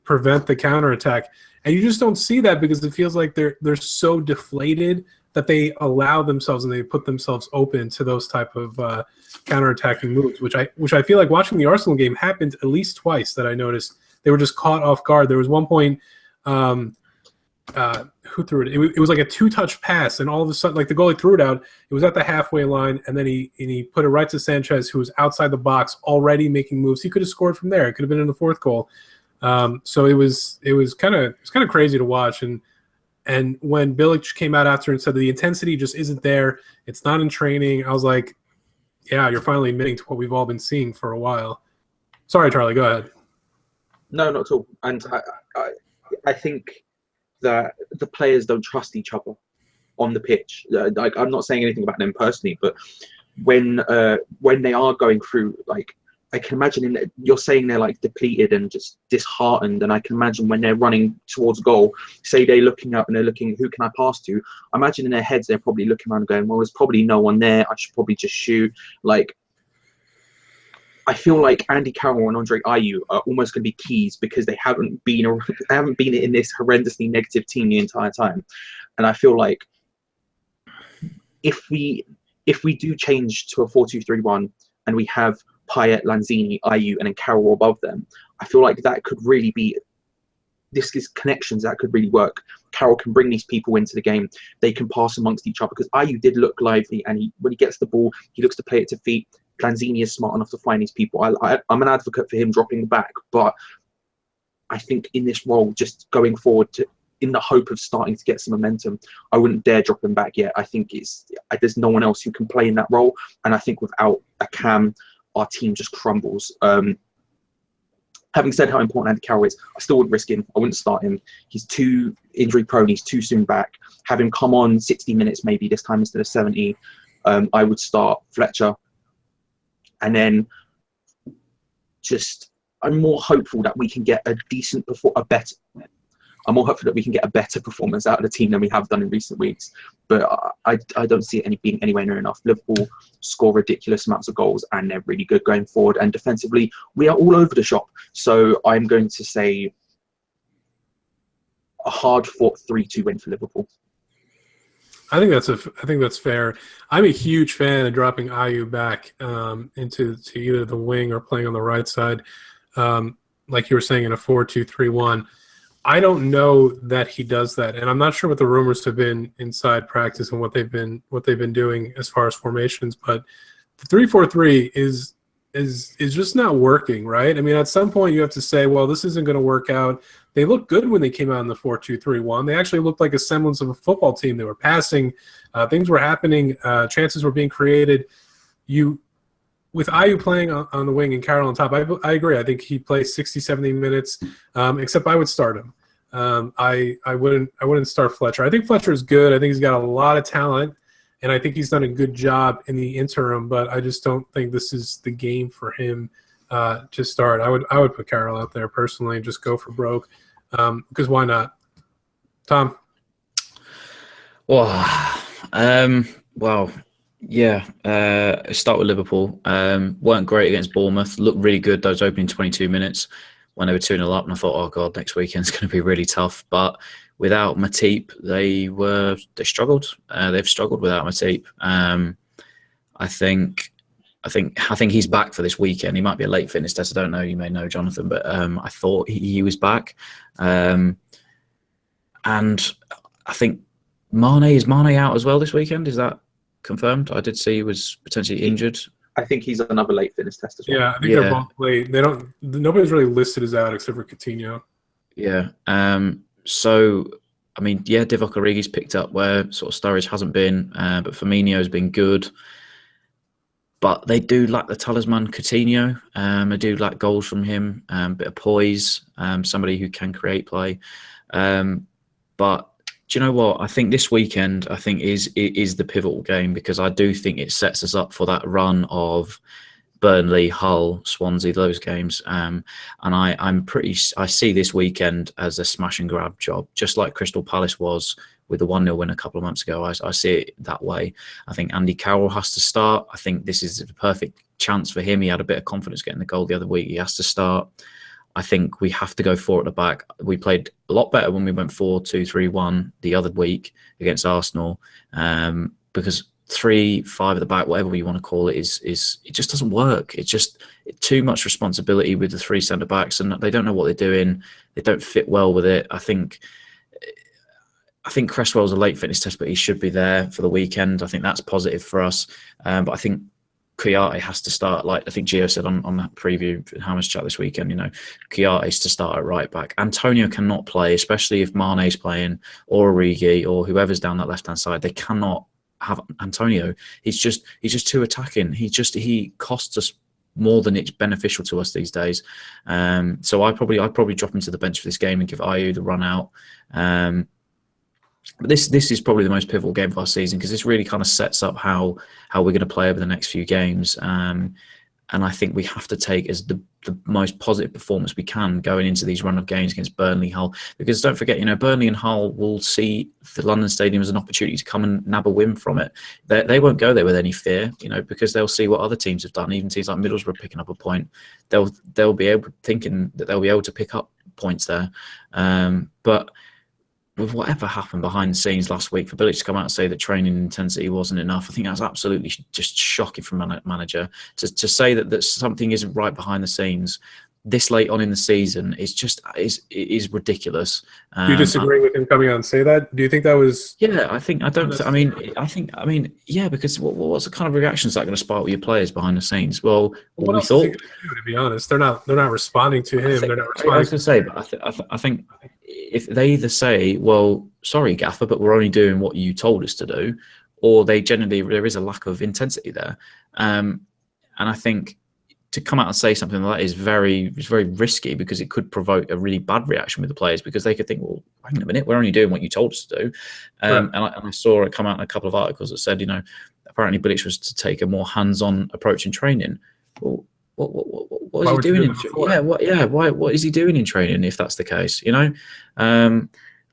prevent the counterattack. And you just don't see that because it feels like they're so deflated that they allow themselves and they put themselves open to those type of counterattacking moves, which I feel like watching the Arsenal game happened at least twice that I noticed. They were just caught off guard. There was one point, who threw it? It was like a two-touch pass, and all of a sudden, like the goalie threw it out. It was at the halfway line, and then he put it right to Sanchez, who was outside the box already making moves. He could have scored from there. It could have been in the fourth goal. So it was kind of crazy to watch. And when Bilic came out after and said that the intensity just isn't there, it's not in training, I was like, yeah, you're finally admitting to what we've all been seeing for a while. Sorry, Charlie, go ahead. No, not at all. And I think that the players don't trust each other on the pitch. Like, I'm not saying anything about them personally, but when they are going through, like, I can imagine you're saying they're like depleted and just disheartened, and I can imagine when they're running towards goal, say they're looking up and they're looking, who can I pass to? I imagine in their heads they're probably looking around and going, well, there's probably no one there. I should probably just shoot. Like, I feel like Andy Carroll and Andre Ayew are almost going to be keys because they haven't been in this horrendously negative team the entire time, and I feel like if we do change to a 4-2-3-1 and we have Payet, Lanzini, Ayew, and then Carroll above them, I feel like that could really be, this is connections that could really work. Carroll can bring these people into the game. They can pass amongst each other because Ayew did look lively, and when he gets the ball, he looks to play it to feet. Lanzini is smart enough to find these people. I'm an advocate for him dropping back, but I think in this role, just going forward in the hope of starting to get some momentum, I wouldn't dare drop him back yet. I think there's no one else who can play in that role. And I think without a Cam, our team just crumbles. Having said how important Andy Carroll is, I still wouldn't risk him. I wouldn't start him. He's too injury prone. He's too soon back. Have him come on 60 minutes maybe this time instead of 70. I would start Fletcher. And then I'm more hopeful that we can get I'm more hopeful that we can get a better performance out of the team than we have done in recent weeks. But I don't see it being anywhere near enough. Liverpool score ridiculous amounts of goals and they're really good going forward. And defensively, we are all over the shop. So I'm going to say a hard-fought 3-2 win for Liverpool. I think that's fair. I'm a huge fan of dropping Ayew back into either the wing or playing on the right side, like you were saying in a 4-2-3-1. I don't know that he does that, and I'm not sure what the rumors have been inside practice and what they've been doing as far as formations. But the 3-4-3 is just not working, right? I mean, at some point you have to say, well, this isn't going to work out. They looked good when they came out in the 4-2-3-1. They actually looked like a semblance of a football team. They were passing, things were happening, chances were being created. With Ayew playing on the wing and Carroll on top, I agree. I think he plays 60, 70 minutes, except I would start him. I wouldn't start Fletcher. I think Fletcher is good. I think he's got a lot of talent, and I think he's done a good job in the interim, but I just don't think this is the game for him to start. I would put Carroll out there personally and just go for broke, because why not? Tom? Yeah, start with Liverpool. Weren't great against Bournemouth. Looked really good those opening 22 minutes when they were 2-0 up, and I thought, oh god, next weekend's going to be really tough. But without Matip, they struggled. They've struggled without Matip. I think he's back for this weekend. He might be a late fitness test. I don't know. You may know Jonathan, but I thought he was back. And I think is Mane out as well this weekend? Is that confirmed? I did see he was potentially injured. I think he's another late fitness test as well. Yeah, I think they're both late. Nobody's really listed as out except for Coutinho. Yeah. So I mean, yeah, Divock Origi's picked up where sort of Sturridge hasn't been, but Firmino's been good. But they do lack the talisman Coutinho. They do lack goals from him, a bit of poise, somebody who can create play. But do you know what? I think this weekend, is the pivotal game, because I do think it sets us up for that run of Burnley, Hull, Swansea, those games. And I see this weekend as a smash and grab job, just like Crystal Palace was with the 1-0 win a couple of months ago. I see it that way. I think Andy Carroll has to start. I think this is the perfect chance for him. He had a bit of confidence getting the goal the other week. He has to start. I think we have to go 4 at the back. We played a lot better when we went 4-2-3-1 the other week against Arsenal, because 3-5 at the back, whatever you want to call it, is it just doesn't work. It's just too much responsibility with the 3 centre backs, and they don't know what they're doing. They don't fit well with it. I think Cresswell's a late fitness test, but he should be there for the weekend. I think that's positive for us. But I think Kouyaté has to start, like I think Gio said on that preview Hammers chat this weekend, Kouyaté's to start at right back. Antonio cannot play, especially if Mane's playing or Origi or whoever's down that left-hand side. They cannot have Antonio. He's just too attacking. He costs us more than it's beneficial to us these days. So I'd probably drop him to the bench for this game and give Ayew the run out. But this is probably the most pivotal game of our season, because this really kind of sets up how we're going to play over the next few games. And I think we have to take as the most positive performance we can going into these run of games against Burnley, Hull. Because don't forget, Burnley and Hull will see the London Stadium as an opportunity to come and nab a win from it. They won't go there with any fear, because they'll see what other teams have done. Even teams like Middlesbrough picking up a point, they'll be thinking that they'll be able to pick up points there. But with whatever happened behind the scenes last week, for Bilic to come out and say that training intensity wasn't enough, I think that's absolutely just shocking from a manager. To say that something isn't right behind the scenes this late on in the season is ridiculous. Do you disagree with him coming out and say that? Do you think that was? Yeah, I mean, yeah, because what's the kind of reaction is that going to spark with your players behind the scenes? Well, What we else is he thought. going to do? To be honest, they're not responding to him. They're not I responding. was going to say, but I think if they either say, "Well, sorry, Gaffer, but we're only doing what you told us to do," or they generally there is a lack of intensity there, and I think to come out and say something like that is very risky because it could provoke a really bad reaction with the players because they could think, well, hang on a minute, we're only doing what you told us to do. Right. And I saw it come out in a couple of articles that said, apparently Bilic was to take a more hands-on approach in training. Well, what is he doing? What is he doing in training if that's the case? And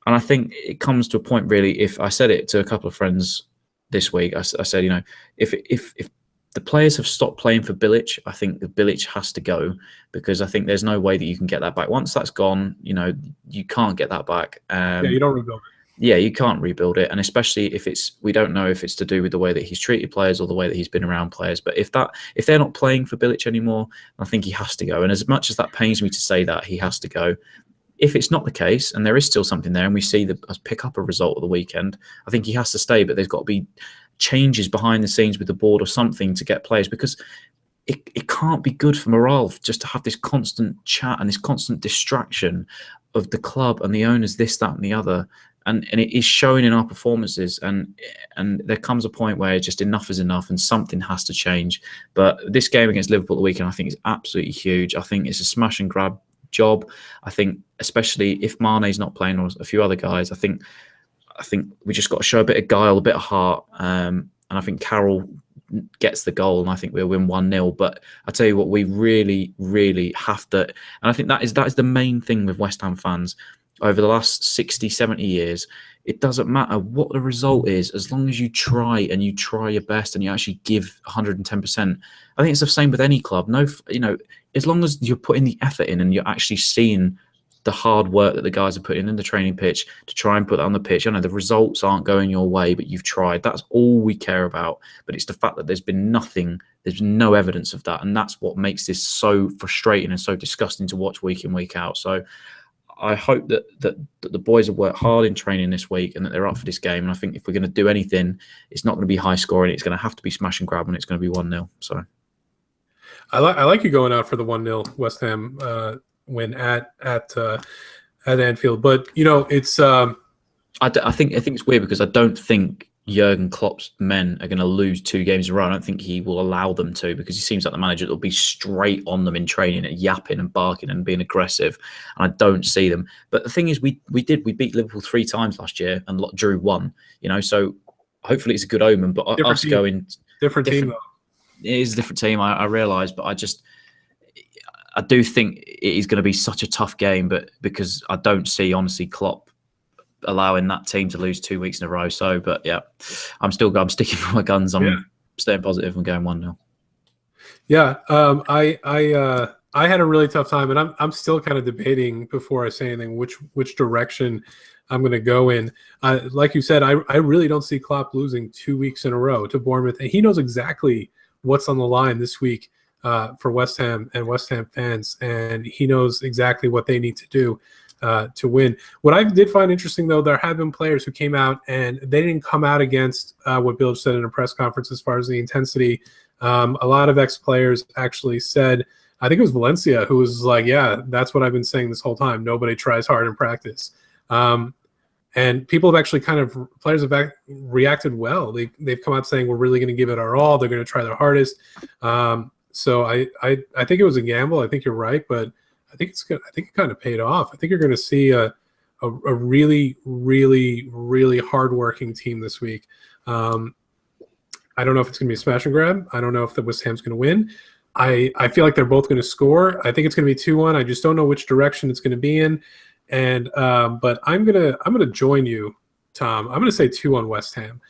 I think it comes to a point really. If I said it to a couple of friends this week, I said, if the players have stopped playing for Bilic, I think the Bilic has to go because I think there's no way that you can get that back. Once that's gone, you can't get that back. You don't rebuild it. Yeah, you can't rebuild it, and especially if we don't know if it's to do with the way that he's treated players or the way that he's been around players. But if they're not playing for Bilic anymore, I think he has to go. And as much as that pains me to say that, he has to go. If it's not the case, and there is still something there, and we see us pick up a result at the weekend, I think he has to stay. But there's got to be changes behind the scenes with the board or something to get players because it can't be good for morale just to have this constant chat and this constant distraction of the club and the owners, this, that, and the other. And it is showing in our performances. And there comes a point where just enough is enough and something has to change. But this game against Liverpool at the weekend, I think, is absolutely huge. I think it's a smash and grab job. I think, especially if Mane's not playing or a few other guys, I think we just got to show a bit of guile, a bit of heart. And I think Carroll gets the goal, and I think we'll win 1-0. But I tell you what, we really, really have to. And I think that is the main thing with West Ham fans over the last 60, 70 years. It doesn't matter what the result is, as long as you try and you try your best and you actually give 110%. I think it's the same with any club. No, as long as you're putting the effort in and you're actually seeing the hard work that the guys are putting in the training pitch to try and put that on the pitch. I know the results aren't going your way, but you've tried. That's all we care about. But it's the fact that there's been nothing, there's no evidence of that. And that's what makes this so frustrating and so disgusting to watch week in, week out. So I hope that the boys have worked hard in training this week and that they're up for this game. And I think if we're going to do anything, it's not going to be high scoring. It's going to have to be smash and grab, and it's going to be 1-0. So I like you going out for the 1-0 West Ham win at Anfield, but it's. I think it's weird because I don't think Jurgen Klopp's men are going to lose 2 games in a row. I don't think he will allow them to because he seems like the manager that will be straight on them in training and yapping and barking and being aggressive. And I don't see them. But the thing is, we beat Liverpool 3 times last year and drew 1. So hopefully it's a good omen. But us going different team though. It is a different team. I realise, but I do think it is going to be such a tough game. But because I don't see honestly Klopp allowing that team to lose 2 weeks in a row. So, but yeah, I'm sticking with my guns. I'm staying positive and going 1-0. Yeah, I had a really tough time, and I'm still kind of debating before I say anything which direction I'm going to go in. Like you said, I really don't see Klopp losing 2 weeks in a row to Bournemouth, and he knows exactly what's on the line this week for West Ham and West Ham fans, and he knows exactly what they need to do to win. What I did find interesting, though, there have been players who came out and they didn't come out against what Bilic said in a press conference as far as the intensity. A lot of ex-players actually said, I think it was Valencia, who was like, yeah, that's what I've been saying this whole time. Nobody tries hard in practice. And people have actually players have reacted well. They've come out saying, we're really going to give it our all. They're going to try their hardest. So I think it was a gamble. I think you're right, but I think it kind of paid off. I think you're going to see a really, really, really hardworking team this week. I don't know if it's going to be a smash and grab. I don't know if the West Ham's going to win. I feel like they're both going to score. I think it's going to be 2-1. I just don't know which direction it's going to be in. And but I'm gonna join you, Tom. I'm gonna say 2-1 West Ham.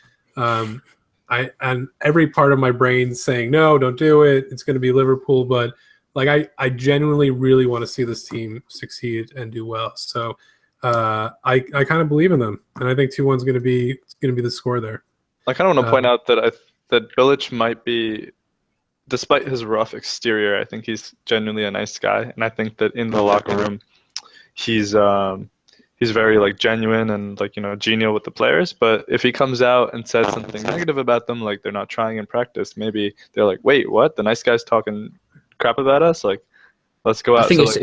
And every part of my brain saying no, don't do it. It's going to be Liverpool, but I genuinely really want to see this team succeed and do well. So I kind of believe in them, and I think 2-1 is going to be the score there. I kind of want to point out that that Bilic might be despite his rough exterior, I think he's genuinely a nice guy, and I think that in the locker room, he's very like genuine and like genial with the players. But if he comes out and says something negative about them, like they're not trying in practice, maybe they're like, wait, what? The nice guy's talking crap about us? Like, let's go out. I think So,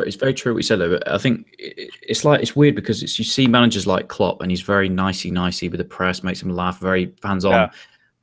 it's very true what you said though. But I think it's weird because you see managers like Klopp and he's very nicey with the press, makes them laugh, very hands on. Yeah.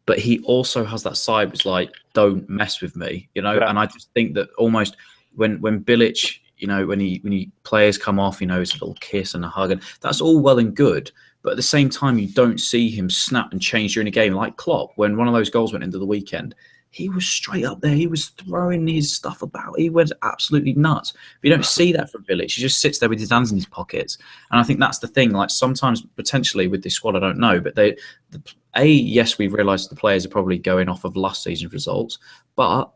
But he also has that side which like, don't mess with me, Yeah. And I just think that almost when Bilic, when he players come off, it's a little kiss and a hug, and that's all well and good. But at the same time, you don't see him snap and change during a game like Klopp. When one of those goals went into the weekend, he was straight up there. He was throwing his stuff about. He was absolutely nuts. But you don't see that from Bilic. He just sits there with his hands in his pockets. And I think that's the thing. Like sometimes, potentially with this squad, I don't know. But yes, we realise the players are probably going off of last season's results. But,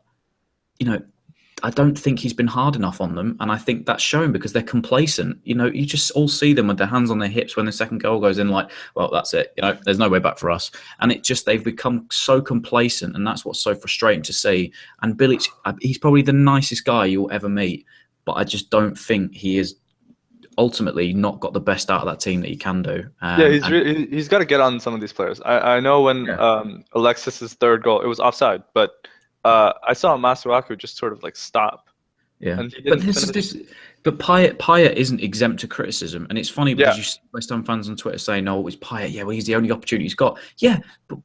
I don't think he's been hard enough on them. And I think that's shown because they're complacent. You just all see them with their hands on their hips when the second goal goes in like, well, that's it. There's no way back for us. And they've become so complacent. And that's what's so frustrating to see. And Bilic, he's probably the nicest guy you'll ever meet. But I just don't think he is ultimately not got the best out of that team that he can do. He's got to get on some of these players. I know when Alexis's third goal, it was offside, but I saw Masuaku just sort of like stop. Yeah, but Payet isn't exempt to criticism, and it's funny because you see West Ham fans on Twitter saying, "No, it's Payet. Yeah, well, he's the only opportunity he's got." Yeah, but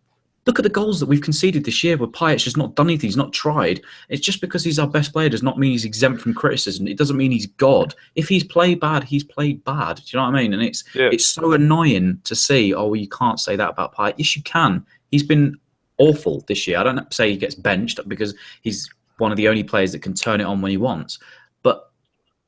look at the goals that we've conceded this year where Payet's just not done anything. He's not tried. It's just because he's our best player does not mean he's exempt from criticism. It doesn't mean he's God. If he's played bad, he's played bad. Do you know what I mean? And it's so annoying to see. Oh, well, you can't say that about Payet. Yes, you can. He's been awful this year. I don't say he gets benched because he's one of the only players that can turn it on when he wants. But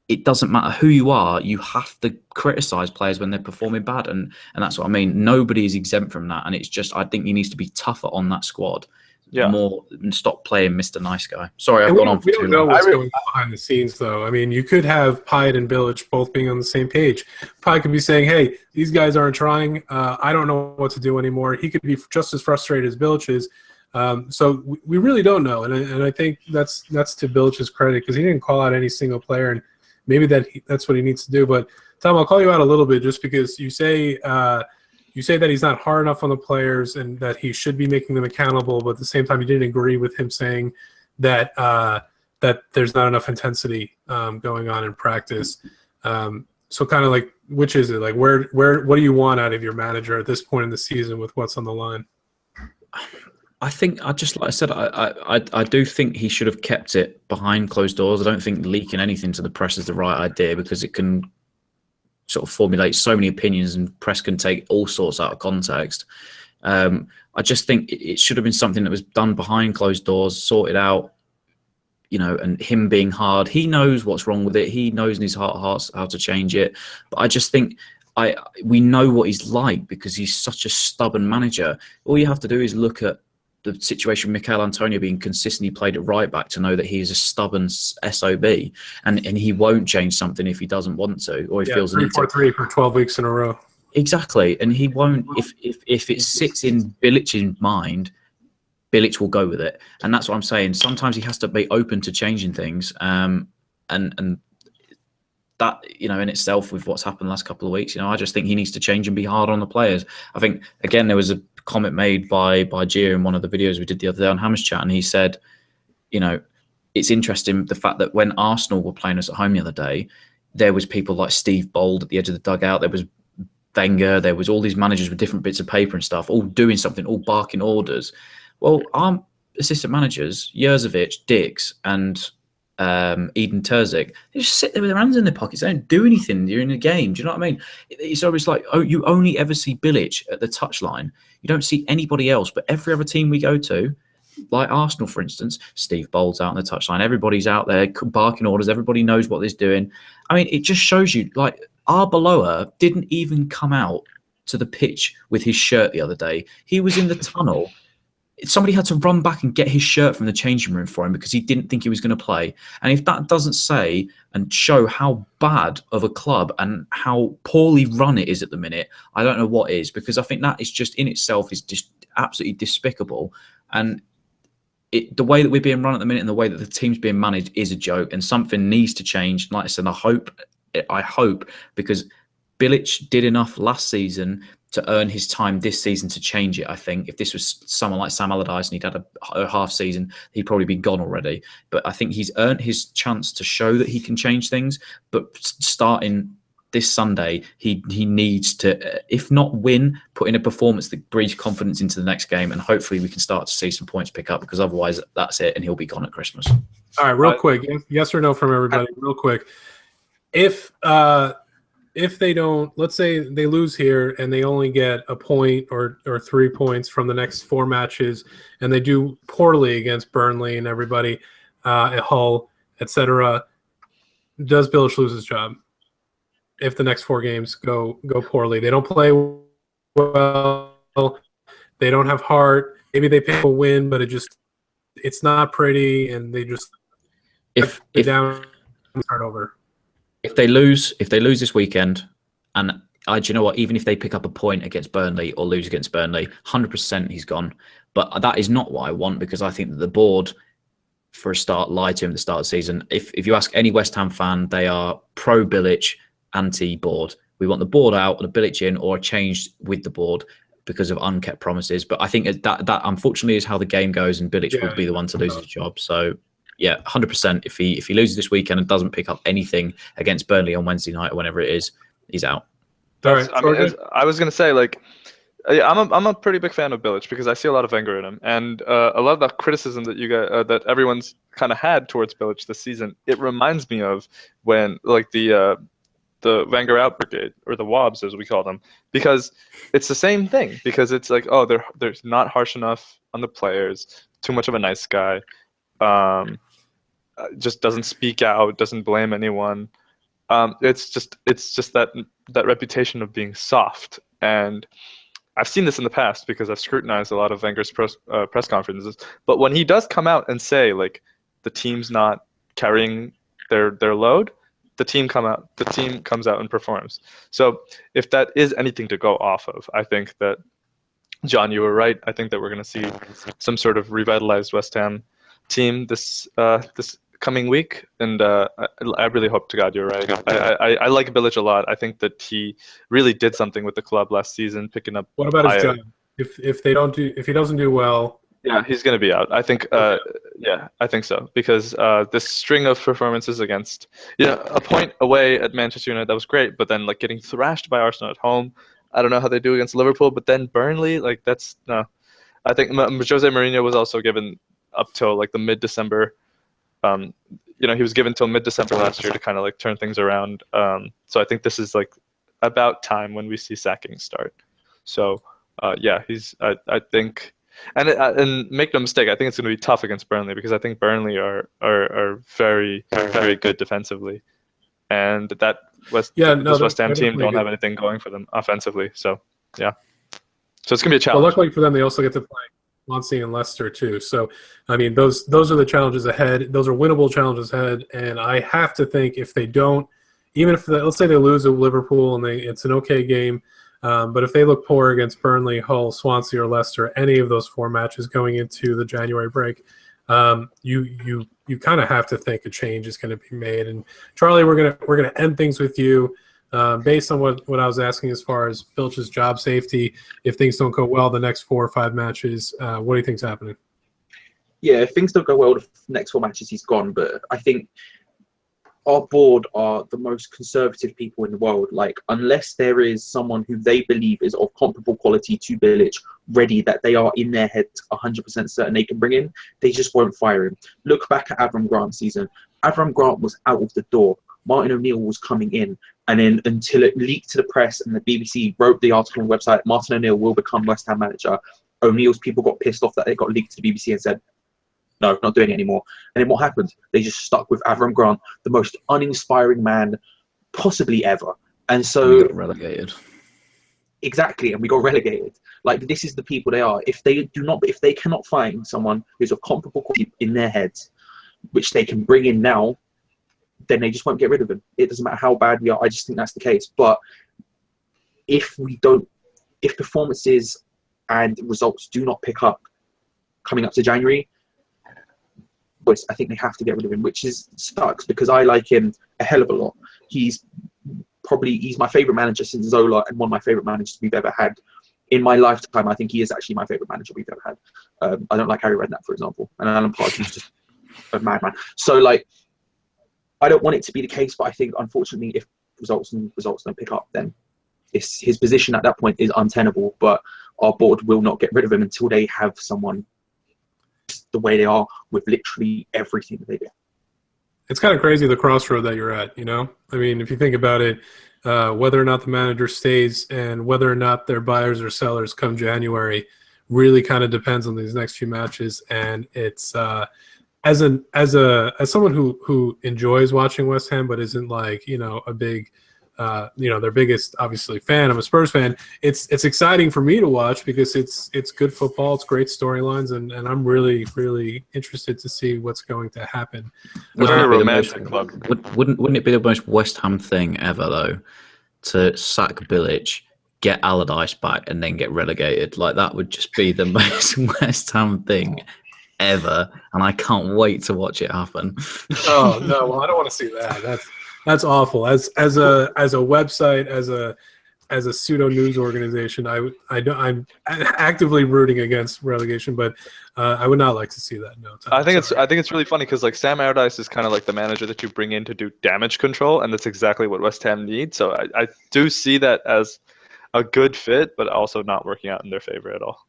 it doesn't matter who you are, you have to criticise players when they're performing bad. And that's what I mean. Nobody is exempt from that. And it's just, I think he needs to be tougher on that squad. More and stop playing Mr. Nice Guy. Sorry, I've gone on for too long. We don't know what's going on behind the scenes, though. I mean, you could have Payet and Bilic both being on the same page. Payet could be saying, hey, these guys aren't trying. I don't know what to do anymore. He could be just as frustrated as Bilic is. So we really don't know. And I think that's to Bilic's credit because he didn't call out any single player. And maybe that's what he needs to do. But, Tom, I'll call you out a little bit just because you say that he's not hard enough on the players and that he should be making them accountable, but at the same time, you didn't agree with him saying that that there's not enough intensity going on in practice. So kind of like, which is it? Like, what do you want out of your manager at this point in the season with what's on the line? I think like I said, I do think he should have kept it behind closed doors. I don't think leaking anything to the press is the right idea because it can sort of formulate so many opinions and press can take all sorts out of context. I just think it should have been something that was done behind closed doors, sorted out, and him being hard. He knows what's wrong with it. He knows in his heart of hearts how to change it. But I just think we know what he's like because he's such a stubborn manager. All you have to do is look at the situation with Mikel Antonio being consistently played at right back to know that he is a stubborn SOB and he won't change something if he doesn't want to or he feels 3-4-3 for 12 weeks in a row. Exactly, and he won't. If it sits in Bilic's mind, Bilic will go with it, and that's what I'm saying. Sometimes he has to be open to changing things, and that in itself with what's happened the last couple of weeks, I just think he needs to change and be hard on the players. I think again there was a comment made by Gia in one of the videos we did the other day on Hammers Chat, and he said, it's interesting the fact that when Arsenal were playing us at home the other day, there was people like Steve Bold at the edge of the dugout, there was Wenger, there was all these managers with different bits of paper and stuff, all doing something, all barking orders. Well, our assistant managers, Jurzovic, Dix, and Eden Terzic, they just sit there with their hands in their pockets. They don't do anything during the game. Do you know what I mean? It's always like, you only ever see Bilic at the touchline. You don't see anybody else. But every other team we go to, like Arsenal, for instance, Steve Bold's out on the touchline. Everybody's out there barking orders. Everybody knows what they're doing. I mean, it just shows you, like, Arbeloa didn't even come out to the pitch with his shirt the other day. He was in the tunnel. Somebody had to run back and get his shirt from the changing room for him because he didn't think he was going to play. And if that doesn't say and show how bad of a club and how poorly run it is at the minute, I don't know what is, because I think that is just in itself is just absolutely despicable. And the way that we're being run at the minute and the way that the team's being managed is a joke, and something needs to change. Like I said, I hope because Bilic did enough last season to earn his time this season to change it. I think if this was someone like Sam Allardyce and he'd had a half season, he'd probably be gone already. But I think he's earned his chance to show that he can change things. But starting this Sunday, he needs to, if not win, put in a performance that breeds confidence into the next game, and hopefully we can start to see some points pick up, because otherwise that's it and he'll be gone at Christmas. All right, real quick, yes or no from everybody, real quick. If they don't, let's say they lose here and they only get a point or 3 points from the next 4 matches, and they do poorly against Burnley and everybody at Hull, etc., does Bilic lose his job? If the next 4 games go poorly, they don't play well, they don't have heart. Maybe they pick a win, but it's not pretty, and they just if down start over. If they lose this weekend, and do you know what? Even if they pick up a point against Burnley or lose against Burnley, 100% he's gone. But that is not what I want, because I think that the board, for a start, lied to him at the start of the season. If you ask any West Ham fan, they are pro Bilic, anti-board. We want the board out and a Bilic in, or a change with the board because of unkept promises. But I think that unfortunately is how the game goes, and Bilic will be the one to lose his job. So yeah, 100%. If he loses this weekend and doesn't pick up anything against Burnley on Wednesday night or whenever it is, he's out. All right. I was gonna say, like, I'm a pretty big fan of Bilic because I see a lot of anger in him, and a lot of the criticism that you got that everyone's kind of had towards Bilic this season. It reminds me of when, like, the Wenger out brigade, or the Wobbs as we call them, because it's the same thing. Because it's like, oh, they're not harsh enough on the players, too much of a nice guy, just doesn't speak out, doesn't blame anyone. It's just that reputation of being soft, and I've seen this in the past because I've scrutinized a lot of Wenger's press conferences. But when he does come out and say, like, the team's not carrying their load, the team comes out and performs. So if that is anything to go off of, I think that, John, you were right. I think that we're going to see some sort of revitalized West Ham team this coming week, and I really hope to God you're right. I like Bilic a lot. I think that he really did something with the club last season, picking up. What about his job? If he doesn't do well? Yeah, he's going to be out. I think. Yeah, I think so, because this string of performances against, a point away at Manchester United, that was great, but then, like, getting thrashed by Arsenal at home. I don't know how they do against Liverpool, but then Burnley, like, that's no. I think Jose Mourinho was also given up till, like, the mid-December. He was given till mid-December last year to kind of, like, turn things around. So I think this is, like, about time when we see sackings start. So yeah, I think, and make no mistake, I think it's going to be tough against Burnley, because I think Burnley are very, very good defensively, and that West Ham team don't have anything going for them offensively. So yeah, so it's going to be a challenge. Well, luckily for them, they also get to play Swansea and Leicester too. So, I mean, those are the challenges ahead. Those are winnable challenges ahead. And I have to think if they don't, even if let's say they lose at Liverpool and it's an okay game, but if they look poor against Burnley, Hull, Swansea, or Leicester, any of those 4 matches going into the January break, you kind of have to think a change is going to be made. And Charlie, we're gonna end things with you. Based on what I was asking as far as Bilic's job safety, if things don't go well the next 4 or 5 matches, what do you think's happening? Yeah, if things don't go well the next 4 matches, he's gone. But I think our board are the most conservative people in the world. Like, unless there is someone who they believe is of comparable quality to Bilic, ready, that they are in their heads 100% certain they can bring in, they just won't fire him. Look back at Avram Grant's season. Avram Grant was out of the door. Martin O'Neill was coming in, and then until it leaked to the press and the BBC wrote the article on the website, Martin O'Neill will become West Ham manager, O'Neill's people got pissed off that it got leaked to the BBC and said, no, not doing it anymore. And then what happened? They just stuck with Avram Grant, the most uninspiring man possibly ever. And so we got relegated. Exactly, and we got relegated. Like, this is the people they are. If they cannot find someone who's of comparable quality in their heads, which they can bring in now, then they just won't get rid of him. It doesn't matter how bad we are. I just think that's the case. But if performances and results do not pick up coming up to January, choice. I think they have to get rid of him, which sucks because I like him a hell of a lot. He's my favorite manager since Zola, and one of my favorite managers we've ever had in my lifetime. I think he is actually my favorite manager we've ever had. I don't like Harry Redknapp, for example, and Alan Partridge is just a madman. So like, I don't want it to be the case, but I think unfortunately, if results don't pick up, then his position at that point is untenable. But our board will not get rid of him until they have someone the way they are with literally everything that they do. It's kind of crazy the crossroad that you're at, you know? I mean, if you think about it, whether or not the manager stays and whether or not they're buyers or sellers come January really kind of depends on these next few matches. And it's as someone who enjoys watching West Ham but isn't like, you know, a big their biggest obviously fan. I'm a Spurs fan. It's exciting for me to watch because it's good football, it's great storylines, and I'm really interested to see what's going to happen. Very romantic club. Wouldn't it be the most West Ham thing ever though, to sack Bilic, get Allardyce back, and then get relegated? Like that would just be the most West Ham thing ever, and I can't wait to watch it happen. Oh no, well I don't want to see that. That's awful. As a website, as a pseudo news organization, I'm actively rooting against relegation, but I would not like to see that. No, I think it's really funny because like Sam Allardyce is kind of like the manager that you bring in to do damage control, and that's exactly what West Ham needs. So I do see that as a good fit, but also not working out in their favor at all.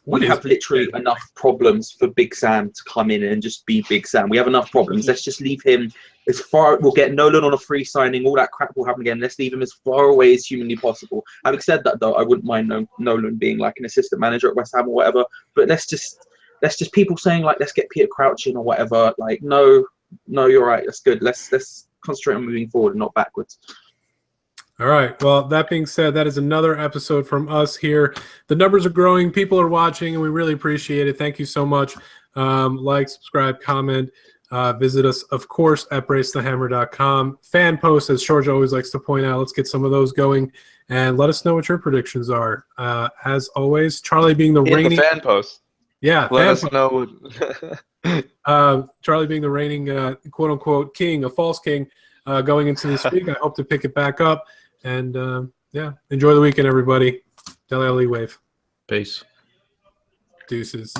We have literally enough problems for Big Sam to come in and just be Big Sam. We have enough problems. Let's just leave him as far. We'll get Nolan on a free signing. All that crap will happen again. Let's leave him as far away as humanly possible. Having said that, though, I wouldn't mind Nolan being like an assistant manager at West Ham or whatever. But let's just people saying like, let's get Peter Crouch in or whatever. Like, no, you're right. That's good. Let's concentrate on moving forward and not backwards. All right. Well, that being said, that is another episode from us here. The numbers are growing. People are watching, and we really appreciate it. Thank you so much. Like, subscribe, comment. Visit us, of course, at bracethehammer.com. Fan posts, as George always likes to point out. Let's get some of those going, and let us know what your predictions are. As always, Charlie being the reigning fan post. Yeah, let us know. Charlie being the reigning quote-unquote king, a false king, going into this week. I hope to pick it back up. And, enjoy the weekend, everybody. Dele Alli wave. Peace. Deuces.